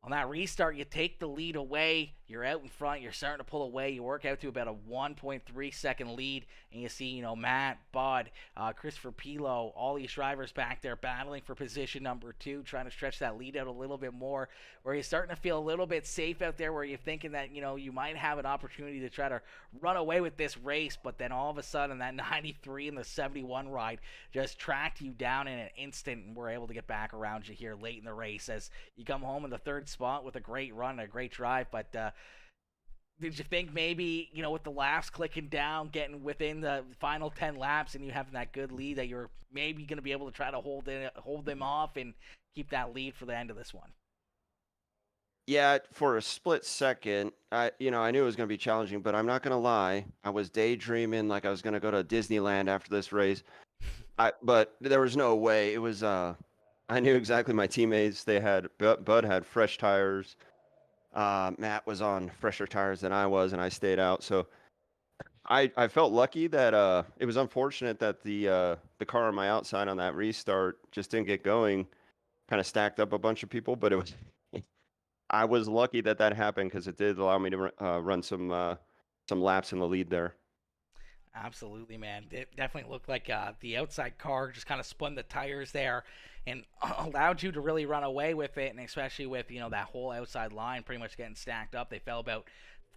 S1: On that restart, you take the lead away. You're out in front. You're starting to pull away. You work out to about a 1.3 second lead, and you see, Matt, Bud, Christopher Pilo, all these drivers back there battling for position number 2, trying to stretch that lead out a little bit more, where you're starting to feel a little bit safe out there, where you're thinking that, you might have an opportunity to try to run away with this race, but then all of a sudden that 93 and the 71 ride just tracked you down in an instant, and we're able to get back around you here late in the race as you come home in the third spot with a great run and a great drive. But did you think maybe, with the laps clicking down, getting within the final 10 laps and you having that good lead, that you're maybe going to be able to try to hold them off and keep that lead for the end of this one?
S5: Yeah, for a split second, I knew it was going to be challenging, but I'm not going to lie. I was daydreaming like I was going to go to Disneyland after this race. But there was no way. It was I knew exactly my teammates. Bud had fresh tires. Matt was on fresher tires than I was, and I stayed out. So I felt lucky that it was unfortunate that the car on my outside on that restart just didn't get going. Kind of stacked up a bunch of people, but I was lucky that happened because it did allow me to run some laps in the lead there.
S1: Absolutely, man. It definitely looked like the outside car just kind of spun the tires there and allowed you to really run away with it, and especially with that whole outside line pretty much getting stacked up. They fell about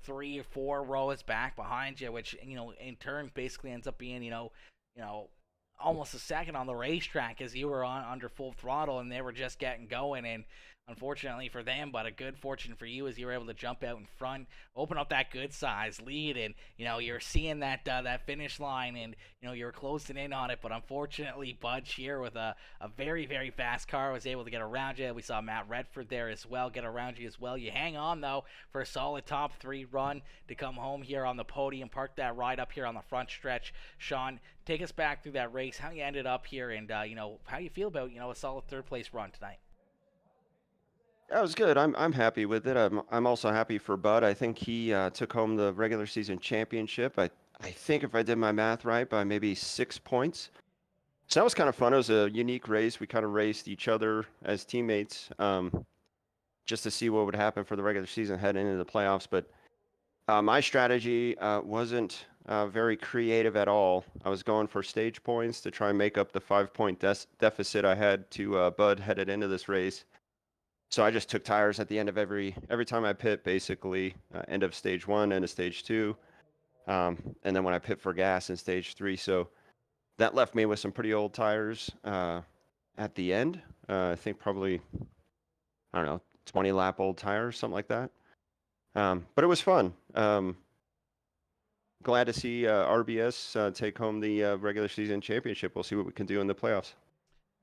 S1: 3 or 4 rows back behind you, which in turn basically ends up being almost a second on the racetrack as you were on under full throttle and they were just getting going. And unfortunately for them, but a good fortune for you, as you were able to jump out in front, open up that good size lead, and you're seeing that finish line, and you're closing in on it. But unfortunately, Budge here with a very, very fast car was able to get around you. We saw Matt Redford there as well get around you as well. You hang on though for a solid top 3 run to come home here on the podium, park that ride up here on the front stretch. Sean, take us back through that race, how you ended up here, and how you feel about a solid 3rd place run tonight.
S5: That was good. I'm happy with it. I'm also happy for Bud. I think he took home the regular season championship. I think if I did my math right, by maybe 6 points. So that was kind of fun. It was a unique race. We kind of raced each other as teammates, just to see what would happen for the regular season heading into the playoffs. But my strategy wasn't very creative at all. I was going for stage points to try and make up the 5-point deficit I had to Bud headed into this race. So I just took tires at the end of every time I pit, basically, end of stage 1, end of stage 2, and then when I pit for gas in stage 3. So that left me with some pretty old tires at the end. I think probably, I don't know, 20 lap old tires, something like that. But it was fun. Glad to see RBS take home the regular season championship. We'll see what we can do in the playoffs.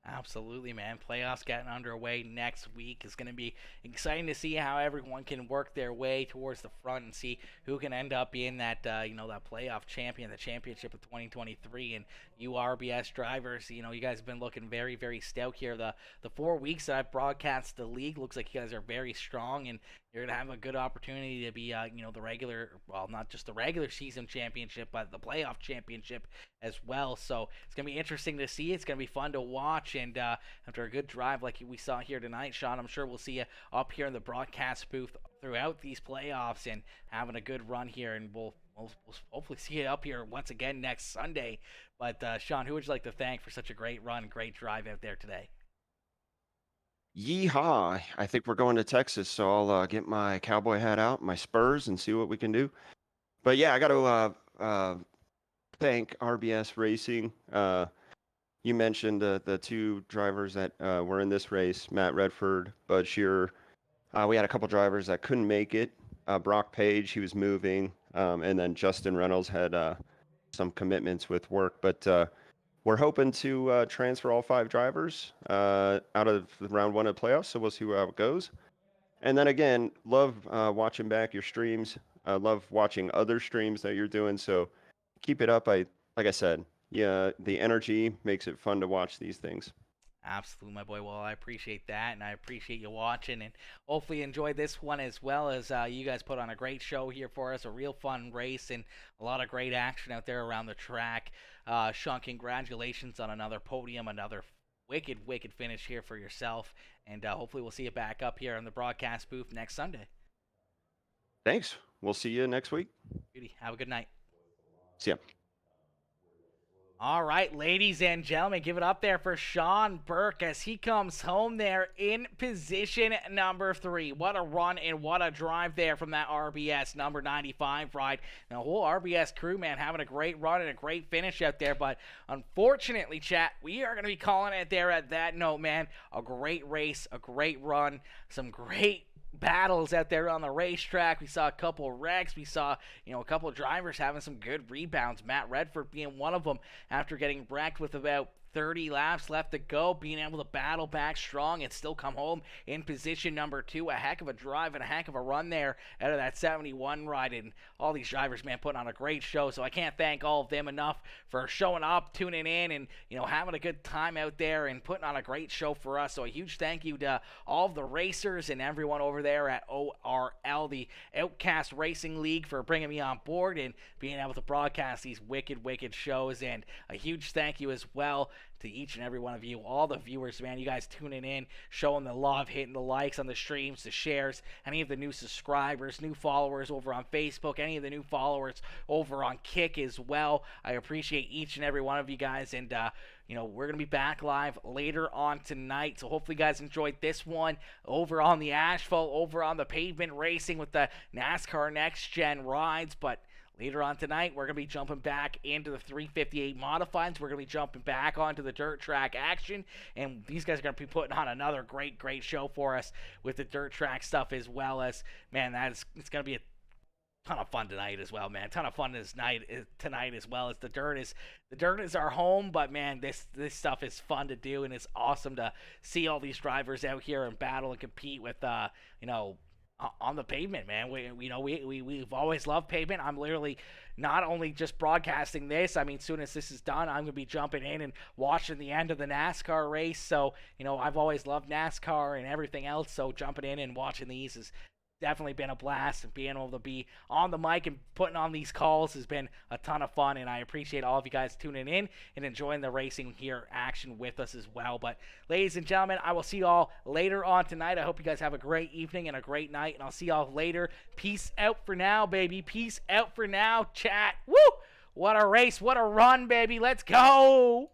S1: Absolutely, man. Playoffs getting underway next week. Is going to be exciting to see how everyone can work their way towards the front and see who can end up being that that playoff champion, the championship of 2023. And you RBS drivers, you guys have been looking very, very stout here. The 4 weeks that I've broadcast the league, looks like you guys are very strong, and you're going to have a good opportunity to be, the regular, well, not just the regular season championship, but the playoff championship as well. So it's going to be interesting to see. It's going to be fun to watch. And after a good drive like we saw here tonight, Sean, I'm sure we'll see you up here in the broadcast booth throughout these playoffs and having a good run here. And we'll hopefully see you up here once again next Sunday. But, Sean, who would you like to thank for such a great run, great drive out there today?
S5: Yeehaw. I think we're going to Texas, so I'll get my cowboy hat out, my Spurs, and see what we can do. But yeah, I got to thank RBS Racing. You mentioned the 2 drivers that were in this race, Matt Redford, Bud Shearer. We had a couple drivers that couldn't make it. Brock Page, he was moving, and then Justin Reynolds had some commitments with work. But we're hoping to transfer all 5 drivers out of round 1 of the playoffs, so we'll see how it goes. And then again, love watching back your streams. I love watching other streams that you're doing, so keep it up. Like I said, yeah, the energy makes it fun to watch these things.
S1: Absolutely, my boy. Well, I appreciate that, and I appreciate you watching, and hopefully enjoy this one as well, as you guys put on a great show here for us, a real fun race, and a lot of great action out there around the track. Sean, congratulations on another podium, another wicked, wicked finish here for yourself, and hopefully we'll see you back up here in the broadcast booth next Sunday.
S5: Thanks. We'll see you next week.
S1: Beauty. Have a good night.
S5: See ya.
S1: All right, ladies and gentlemen, give it up there for Sean Burke as he comes home there in position number 3. What a run and what a drive there from that RBS number 95 ride. And the whole RBS crew, man, having a great run and a great finish out there. But unfortunately, chat, we are going to be calling it there at that note, man. A great race, a great run, some great battles out there on the racetrack. We saw a couple wrecks. We saw, a couple of drivers having some good rebounds. Matt Redford being one of them after getting wrecked with about 30 laps left to go, being able to battle back strong and still come home in position number 2. A heck of a drive and a heck of a run there out of that 71 ride. And all these drivers, man, putting on a great show. So I can't thank all of them enough for showing up, tuning in, and, having a good time out there and putting on a great show for us. So a huge thank you to all of the racers and everyone over there at ORL, the Outcast Racing League, for bringing me on board and being able to broadcast these wicked, wicked shows. And a huge thank you as well to each and every one of you, all the viewers, man. You guys tuning in, showing the love, hitting the likes on the streams, the shares, any of the new subscribers, new followers over on Facebook, any of the new followers over on Kick as well. I appreciate each and every one of you guys, and we're going to be back live later on tonight, so hopefully you guys enjoyed this one over on the asphalt, over on the pavement racing with the NASCAR Next Gen rides, but later on tonight, we're going to be jumping back into the 358 modifieds. We're going to be jumping back onto the dirt track action, and these guys are going to be putting on another great show for us with the dirt track stuff as well as, man, it's going to be a ton of fun tonight as well, man. A ton of fun tonight as well as the dirt is our home, but man, this stuff is fun to do, and it's awesome to see all these drivers out here and battle and compete with on the pavement, man. We've always loved pavement. I'm literally not only just broadcasting this, I mean, as soon as this is done, I'm going to be jumping in and watching the end of the NASCAR race. So, I've always loved NASCAR and everything else. So jumping in and watching these is definitely been a blast, and being able to be on the mic and putting on these calls has been a ton of fun, and I appreciate all of you guys tuning in and enjoying the racing here action with us as well. But ladies and gentlemen, I will see you all later on tonight. I hope you guys have a great evening and a great night, and I'll see y'all later. Peace out for now, baby. Peace out for now, chat. Woo! What a race, what a run, baby. Let's go.